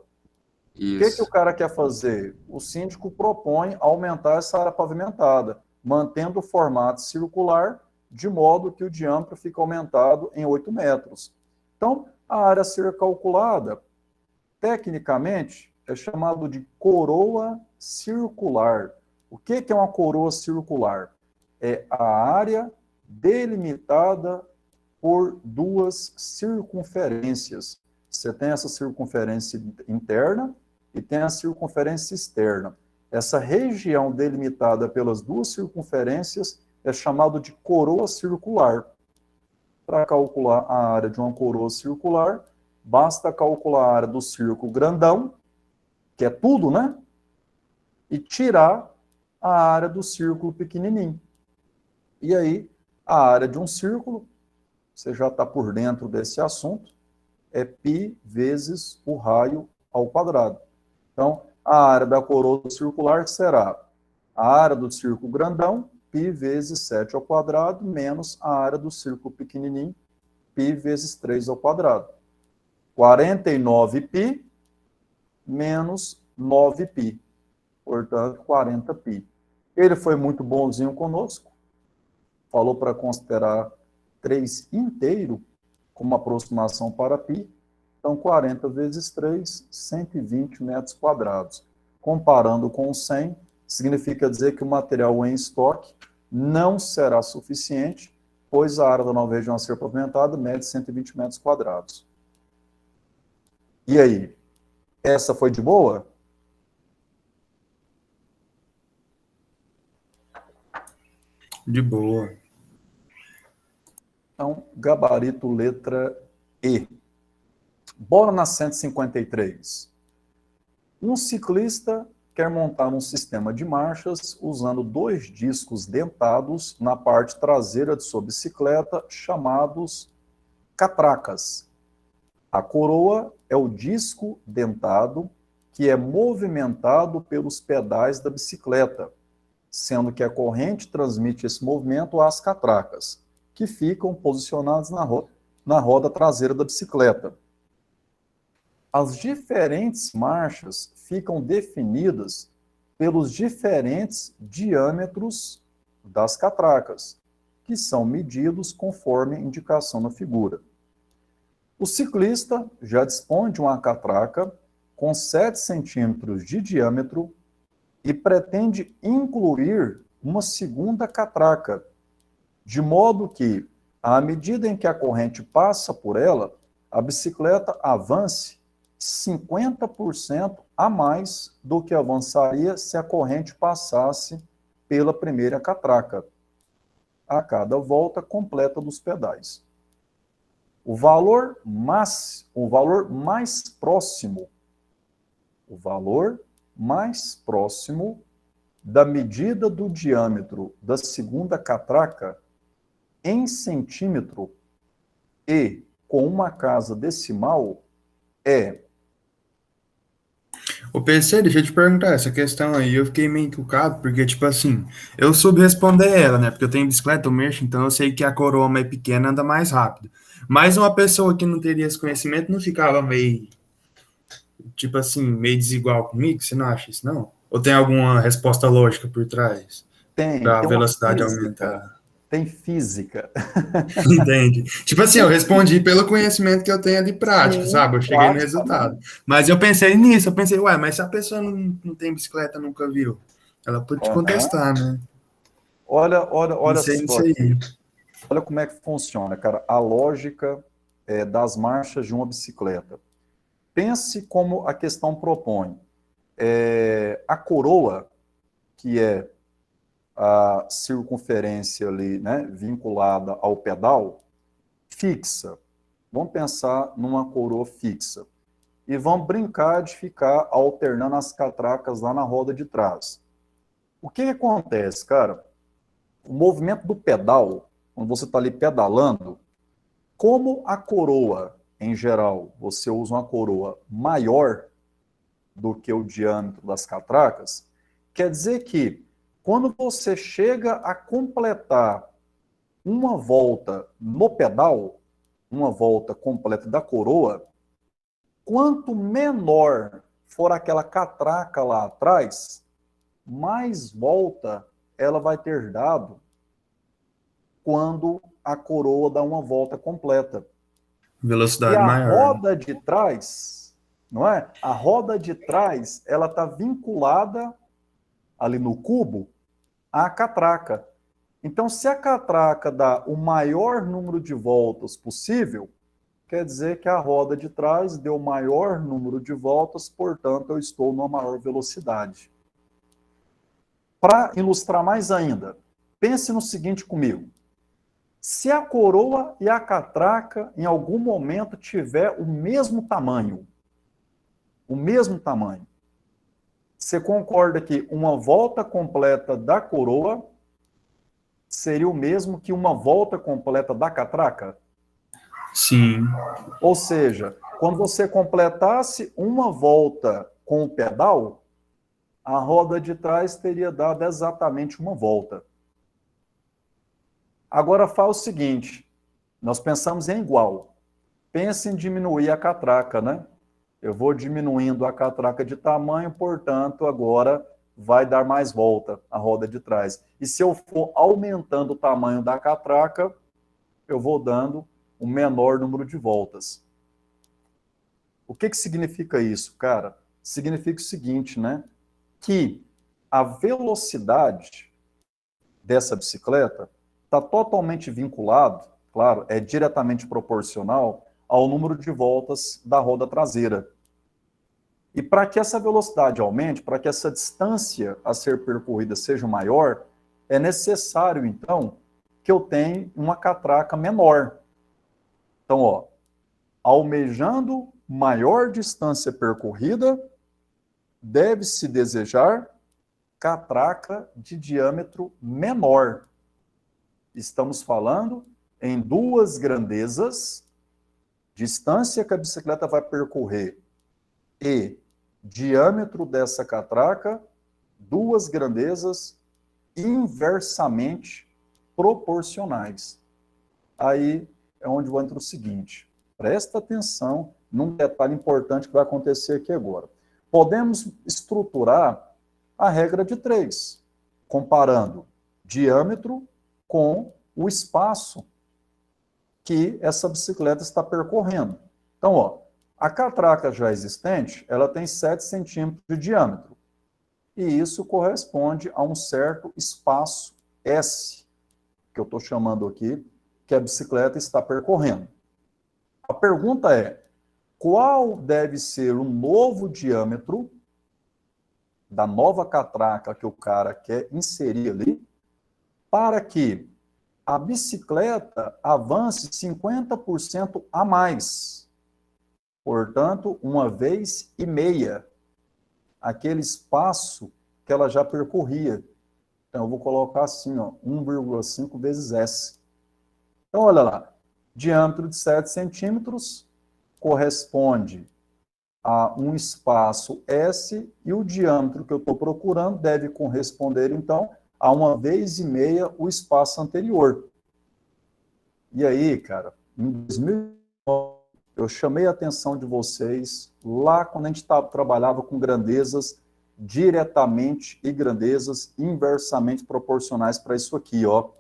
que o cara quer fazer? O síndico propõe aumentar essa área pavimentada, mantendo o formato circular, de modo que o diâmetro fica aumentado em 8 metros. Então, a área a ser calculada, tecnicamente, é chamado de coroa circular. O que é uma coroa circular? É a área delimitada por 2 circunferências. Você tem essa circunferência interna e tem a circunferência externa. Essa região delimitada pelas 2 circunferências é chamado de coroa circular. Para calcular a área de uma coroa circular, basta calcular a área do círculo grandão, que é tudo, né? E tirar a área do círculo pequenininho. E aí, a área de um círculo, você já está por dentro desse assunto, é π vezes o raio ao quadrado. Então, a área da coroa circular será a área do círculo grandão, π vezes 7 ao quadrado, menos a área do círculo pequenininho, π vezes 3 ao quadrado. 49π menos 9π. Portanto, 40π. Ele foi muito bonzinho conosco, falou para considerar 3 inteiro como aproximação para π. Então, 40 vezes 3, 120 metros quadrados. Comparando com o 100, significa dizer que o material em estoque não será suficiente, pois a área da nova região a ser pavimentada mede 120 metros quadrados. E aí? Essa foi de boa? De boa. Então, gabarito letra E. Bora na 153. Um ciclista quer montar um sistema de marchas usando 2 discos dentados na parte traseira de sua bicicleta, chamados catracas. A coroa é o disco dentado que é movimentado pelos pedais da bicicleta, sendo que a corrente transmite esse movimento às catracas, que ficam posicionadas na roda traseira da bicicleta. As diferentes marchas ficam definidas pelos diferentes diâmetros das catracas, que são medidos conforme a indicação na figura. O ciclista já dispõe de uma catraca com 7 centímetros de diâmetro e pretende incluir uma segunda catraca, de modo que, à medida em que a corrente passa por ela, a bicicleta avance 50% a mais do que avançaria se a corrente passasse pela primeira catraca, a cada volta completa dos pedais. O valor mais próximo da medida do diâmetro da segunda catraca em centímetro e com uma casa decimal é... Ô, PC, deixa eu te perguntar, essa questão aí, eu fiquei meio encucado, porque, tipo assim, eu soube responder ela, né, porque eu tenho bicicleta, eu mexo, então eu sei que a coroa mais pequena anda mais rápido. Mas uma pessoa que não teria esse conhecimento não ficava meio, tipo assim, meio desigual comigo, você não acha isso, não? Ou tem alguma resposta lógica por trás, Tem para a uma velocidade física, aumentar? tem física. Entende? Tipo assim, eu respondi pelo conhecimento que eu tenho de prática, Sim, sabe? Eu cheguei no prática, resultado. né? Mas eu pensei nisso, eu pensei, ué, mas se a pessoa não tem bicicleta, nunca viu, ela pode te Aham. contestar, né? Olha Pensei só nisso aí. aqui. Olha como é que funciona, cara, a lógica das marchas de uma bicicleta. Pense como a questão propõe. A coroa, que é a circunferência ali, né, vinculada ao pedal, fixa. Vamos pensar numa coroa fixa. E vamos brincar de ficar alternando as catracas lá na roda de trás. O que acontece, cara? O movimento do pedal, quando você está ali pedalando, como a coroa, em geral, você usa uma coroa maior do que o diâmetro das catracas, quer dizer que quando você chega a completar uma volta no pedal, uma volta completa da coroa, quanto menor for aquela catraca lá atrás, mais volta ela vai ter dado quando a coroa dá uma volta completa. E Velocidade a maior, né? roda de trás, não é? A roda de trás, ela está vinculada ali no cubo à catraca. Então, se a catraca dá o maior número de voltas possível, quer dizer que a roda de trás deu o maior número de voltas, portanto, eu estou numa maior velocidade. Para ilustrar mais ainda, pense no seguinte comigo. Se a coroa e a catraca, em algum momento, tiver o mesmo tamanho, você concorda que uma volta completa da coroa seria o mesmo que uma volta completa da catraca? Sim, Ou seja, quando você completasse uma volta com o pedal, a roda de trás teria dado exatamente uma volta. Agora fala o seguinte, nós pensamos em igual. Pense em diminuir a catraca, né? Eu vou diminuindo a catraca de tamanho, portanto, agora vai dar mais volta a roda de trás. E se eu for aumentando o tamanho da catraca, eu vou dando um menor número de voltas. O que significa isso, cara? Significa o seguinte, né? Que a velocidade dessa bicicleta está totalmente vinculado, claro, é diretamente proporcional ao número de voltas da roda traseira. E para que essa velocidade aumente, para que essa distância a ser percorrida seja maior, é necessário, então, que eu tenha uma catraca menor. Então, ó, almejando maior distância percorrida, deve-se desejar catraca de diâmetro menor. Estamos falando em duas grandezas, distância que a bicicleta vai percorrer e diâmetro dessa catraca, duas grandezas inversamente proporcionais. Aí é onde eu entro o seguinte, presta atenção num detalhe importante que vai acontecer aqui agora. Podemos estruturar a regra de 3, comparando diâmetro com o espaço que essa bicicleta está percorrendo. Então, ó, a catraca já existente, ela tem 7 centímetros de diâmetro. E isso corresponde a um certo espaço S, que eu estou chamando aqui, que a bicicleta está percorrendo. A pergunta é, qual deve ser o novo diâmetro da nova catraca que o cara quer inserir ali, para que a bicicleta avance 50% a mais. Portanto, 1,5 vezes aquele espaço que ela já percorria. Então, eu vou colocar assim, ó, 1,5 vezes S. Então, olha lá, diâmetro de 7 centímetros corresponde a um espaço S, e o diâmetro que eu estou procurando deve corresponder, então, a 1,5 vezes o espaço anterior. E aí, cara, em 2009, eu chamei a atenção de vocês, lá quando a gente trabalhava com grandezas diretamente e grandezas inversamente proporcionais para isso aqui, ó.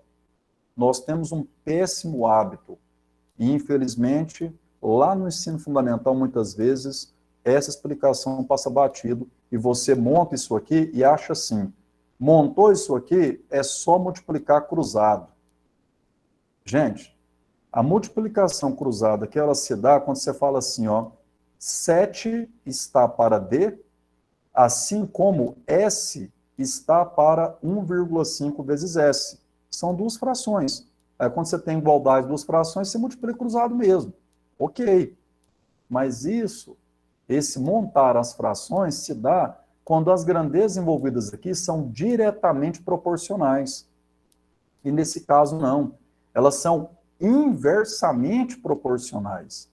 Nós temos um péssimo hábito, e infelizmente, lá no ensino fundamental, muitas vezes, essa explicação passa batido, e você monta isso aqui e acha assim, montou isso aqui, é só multiplicar cruzado. Gente, a multiplicação cruzada que ela se dá quando você fala assim, ó, 7 está para D, assim como S está para 1,5 vezes S. São duas frações. Aí, quando você tem igualdade de duas frações, você multiplica cruzado mesmo. Ok. Mas esse montar as frações se dá quando as grandezas envolvidas aqui são diretamente proporcionais. E nesse caso, não. Elas são inversamente proporcionais.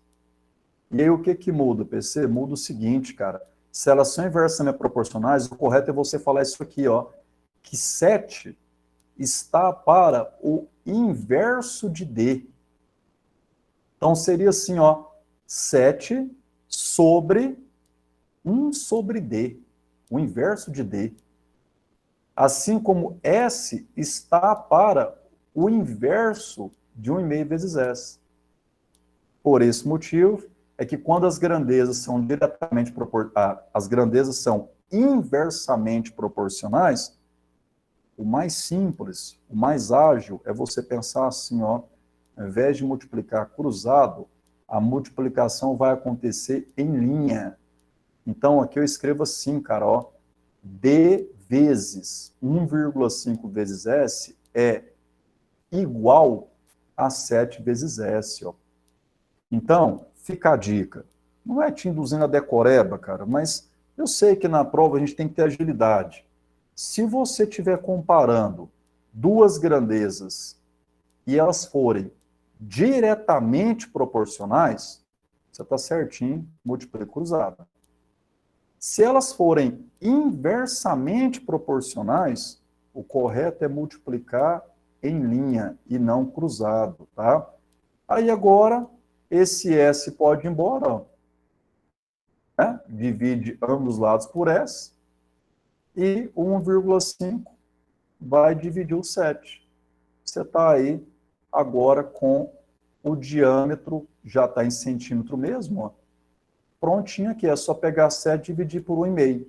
E aí, o que muda, PC? Muda o seguinte, cara. Se elas são inversamente proporcionais, o correto é você falar isso aqui, ó, que 7 está para o inverso de D. Então, seria assim, ó, 7 sobre 1 sobre D, o inverso de D. Assim como S está para o inverso de 1,5 vezes S. Por esse motivo, é que quando as grandezas são as grandezas são inversamente proporcionais, o mais simples, o mais ágil é você pensar assim, ó, ao invés de multiplicar cruzado, a multiplicação vai acontecer em linha. Então, aqui eu escrevo assim, cara, ó, D vezes 1,5 vezes S é igual a 7 vezes S, ó. Então, fica a dica. Não é te induzindo a decoreba, cara, mas eu sei que na prova a gente tem que ter agilidade. Se você estiver comparando duas grandezas e elas forem diretamente proporcionais, você está certinho, multiplica cruzado. Se elas forem inversamente proporcionais, o correto é multiplicar em linha e não cruzado, tá? Aí agora, esse S pode ir embora, ó, né? Divide ambos os lados por S, e 1,5 vai dividir o 7. Você está aí agora com o diâmetro, já está em centímetro mesmo, ó, prontinho aqui, é só pegar 7 e dividir por 1,5.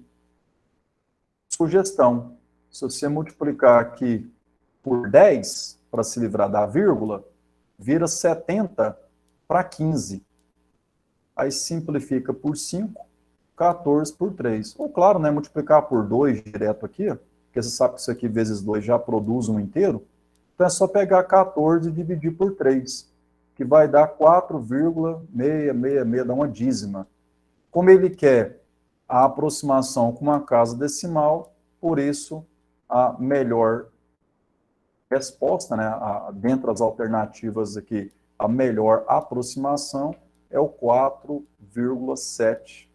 Sugestão, se você multiplicar aqui por 10, para se livrar da vírgula, vira 70 para 15. Aí simplifica por 5, 14 por 3. Ou claro, né, multiplicar por 2 direto aqui, porque você sabe que isso aqui vezes 2 já produz um inteiro, então é só pegar 14 e dividir por 3, que vai dar 4,666, dá uma dízima. Como ele quer a aproximação com uma casa decimal, por isso a melhor resposta, né, dentre as alternativas aqui, a melhor aproximação é o 4,7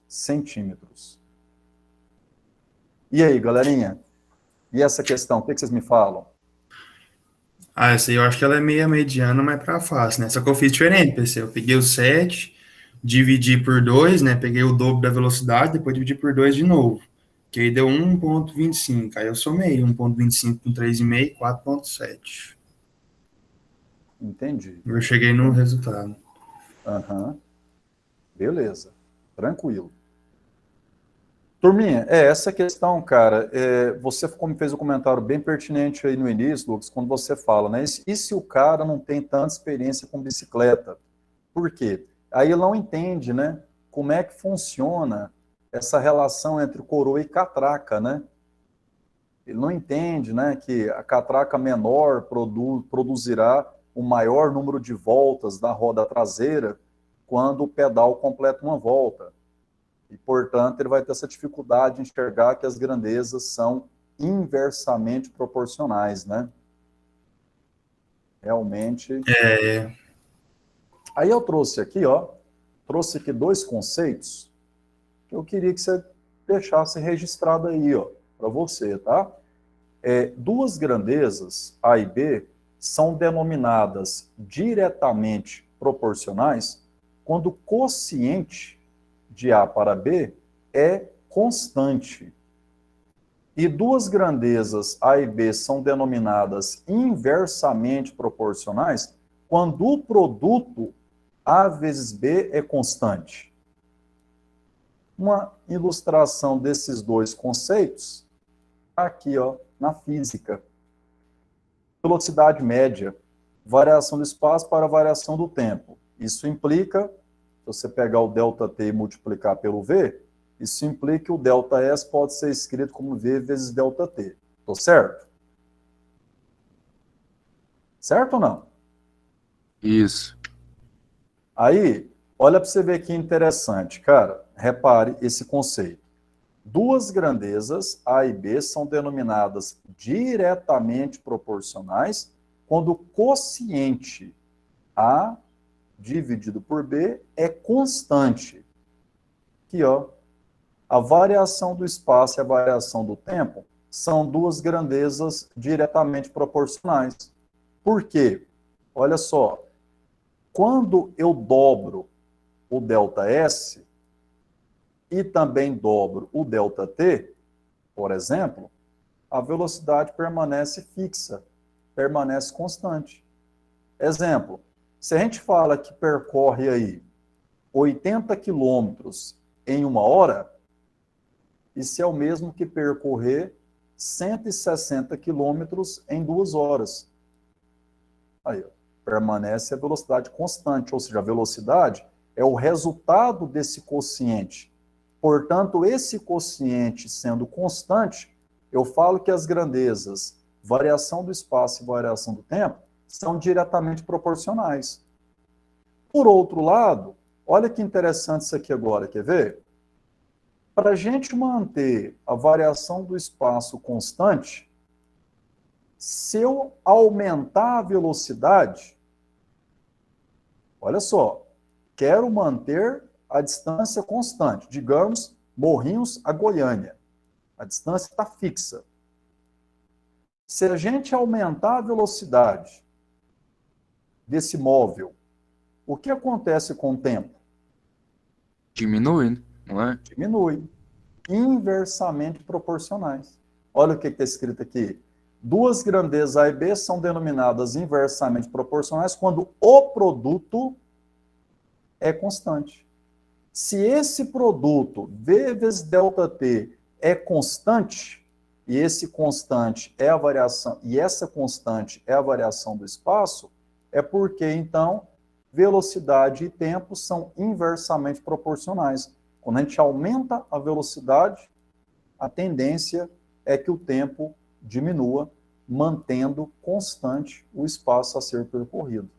centímetros. E aí, galerinha? E essa questão, o que vocês me falam? Ah, essa aí eu acho que ela é meia mediana, mas para fácil, né? Só que eu fiz diferente, PC. Eu peguei o 7, dividi por 2, né? Peguei o dobro da velocidade, depois dividi por 2 de novo. Que aí deu 1,25. Aí eu somei 1,25 com 3,5, 4,7. Entendi. Eu cheguei no resultado. Aham. Beleza. Tranquilo. Turminha, essa questão, cara, você como fez um comentário bem pertinente aí no início, Lucas, quando você fala, né? E se o cara não tem tanta experiência com bicicleta? Por quê? Aí ele não entende, né, como é que funciona essa relação entre coroa e catraca, né? Ele não entende, né, que a catraca menor produzirá o maior número de voltas da roda traseira quando o pedal completa uma volta. E, portanto, ele vai ter essa dificuldade de enxergar que as grandezas são inversamente proporcionais, né? Realmente. Aí eu trouxe aqui, trouxe aqui dois conceitos que eu queria que você deixasse registrado aí, para você, tá? Duas grandezas, A e B, são denominadas diretamente proporcionais quando o quociente de A para B é constante. E duas grandezas, A e B, são denominadas inversamente proporcionais quando o produto A vezes B é constante. Uma ilustração desses dois conceitos, aqui, na física. Velocidade média, variação do espaço para variação do tempo. Isso implica, se você pegar o ΔT e multiplicar pelo V, isso implica que o ΔS pode ser escrito como V vezes ΔT. Estou certo? Certo ou não? Isso. Aí, olha para você ver que interessante, cara. Repare esse conceito. Duas grandezas, A e B, são denominadas diretamente proporcionais quando o quociente A dividido por B é constante. Aqui, a variação do espaço e a variação do tempo são duas grandezas diretamente proporcionais. Por quê? Olha só, quando eu dobro o ΔS e também dobro o ΔT, por exemplo, a velocidade permanece fixa, permanece constante. Exemplo, se a gente fala que percorre aí 80 quilômetros em uma hora, isso é o mesmo que percorrer 160 quilômetros em 2 horas. Aí, permanece a velocidade constante, ou seja, a velocidade é o resultado desse quociente. Portanto, esse quociente sendo constante, eu falo que as grandezas, variação do espaço e variação do tempo, são diretamente proporcionais. Por outro lado, olha que interessante isso aqui agora, quer ver? Para a gente manter a variação do espaço constante, se eu aumentar a velocidade, olha só, quero manter a distância constante, digamos, Morrinhos a Goiânia. A distância está fixa. Se a gente aumentar a velocidade desse móvel, o que acontece com o tempo? Diminui, não é? Diminui. Inversamente proporcionais. Olha o que está escrito aqui. Duas grandezas A e B são denominadas inversamente proporcionais quando o produto é constante. Se esse produto, V vezes ΔT, é constante, e esse constante é a variação, e essa constante é a variação do espaço, é porque, então, velocidade e tempo são inversamente proporcionais. Quando a gente aumenta a velocidade, a tendência é que o tempo diminua, mantendo constante o espaço a ser percorrido.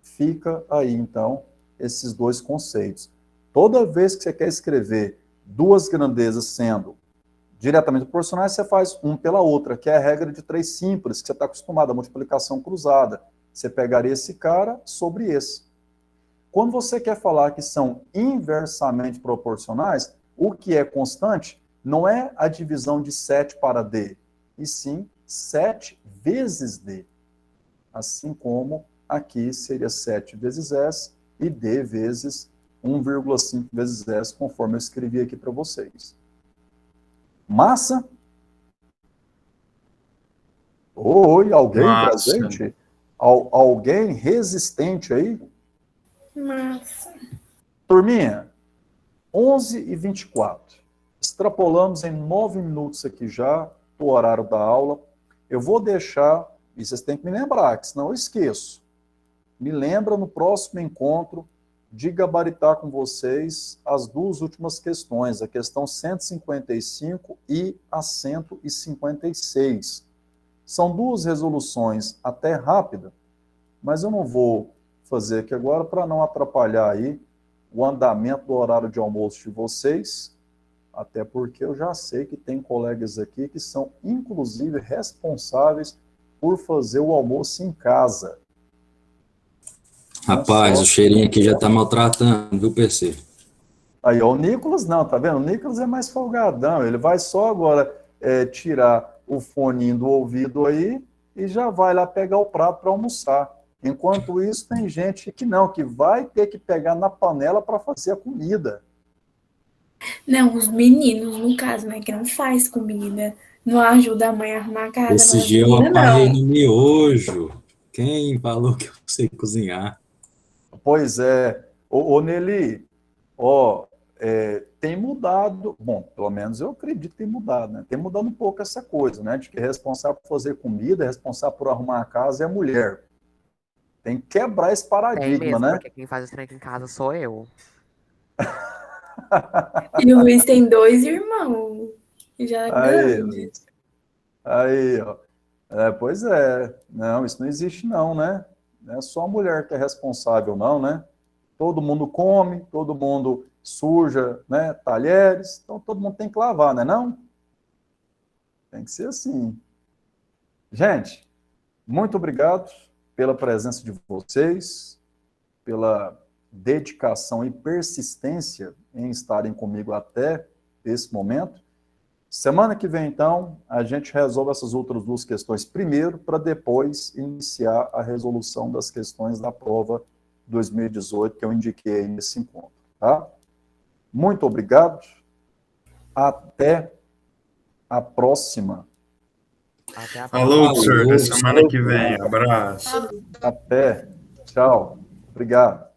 Fica aí, então, esses dois conceitos. Toda vez que você quer escrever duas grandezas sendo diretamente proporcionais, você faz um pela outra, que é a regra de 3 simples, que você está acostumado, a multiplicação cruzada. Você pegaria esse cara sobre esse. Quando você quer falar que são inversamente proporcionais, o que é constante não é a divisão de 7 para D, e sim 7 vezes D. Assim como aqui seria 7 vezes S e D vezes 1,5 vezes S, conforme eu escrevi aqui para vocês. Massa? Oi, alguém presente? Alguém resistente aí? Massa. Turminha, 11h24. Extrapolamos em 9 minutos aqui já o horário da aula. Eu vou deixar, e vocês têm que me lembrar, que senão eu esqueço. Me lembra no próximo encontro de gabaritar com vocês as duas últimas questões, a questão 155 e a 156. São duas resoluções até rápidas, mas eu não vou fazer aqui agora para não atrapalhar aí o andamento do horário de almoço de vocês, até porque eu já sei que tem colegas aqui que são, inclusive, responsáveis por fazer o almoço em casa. Rapaz, o cheirinho aqui já tá maltratando, viu, PC? Aí, ó, o Nicolas não, tá vendo? O Nicolas é mais folgadão, ele vai só agora tirar o foninho do ouvido aí e já vai lá pegar o prato para almoçar. Enquanto isso, tem gente que não, que vai ter que pegar na panela para fazer a comida. Não, os meninos, no caso, né, que não faz comida, não ajuda a mãe a arrumar a casa, Esse faz dia eu comida, apanhei não. no miojo. Quem falou que eu sei cozinhar? Pois é, ô Nelly, ó, tem mudado, bom, pelo menos eu acredito que tem mudado, né? Tem mudado um pouco essa coisa, né? De que responsável por fazer comida, responsável por arrumar a casa é a mulher. Tem que quebrar esse Tem paradigma, mesmo, né? porque quem faz esse trem aqui em casa sou eu. E o Luiz tem 2 irmãos, já Aí, grandes. aí, ó. Pois é, não, isso não existe não, né? Não é só a mulher que é responsável, não, né? Todo mundo come, todo mundo suja, né? Talheres, então todo mundo tem que lavar, né? Não? Tem que ser assim. Gente, muito obrigado pela presença de vocês, pela dedicação e persistência em estarem comigo até esse momento. Semana que vem, então, a gente resolve essas outras duas questões primeiro, para depois iniciar a resolução das questões da prova 2018 que eu indiquei aí nesse encontro, tá? Muito obrigado. Até a próxima. Até a Falou, próxima. professor. Até Falou, semana que vem. Abraço. Até. Tchau. Obrigado.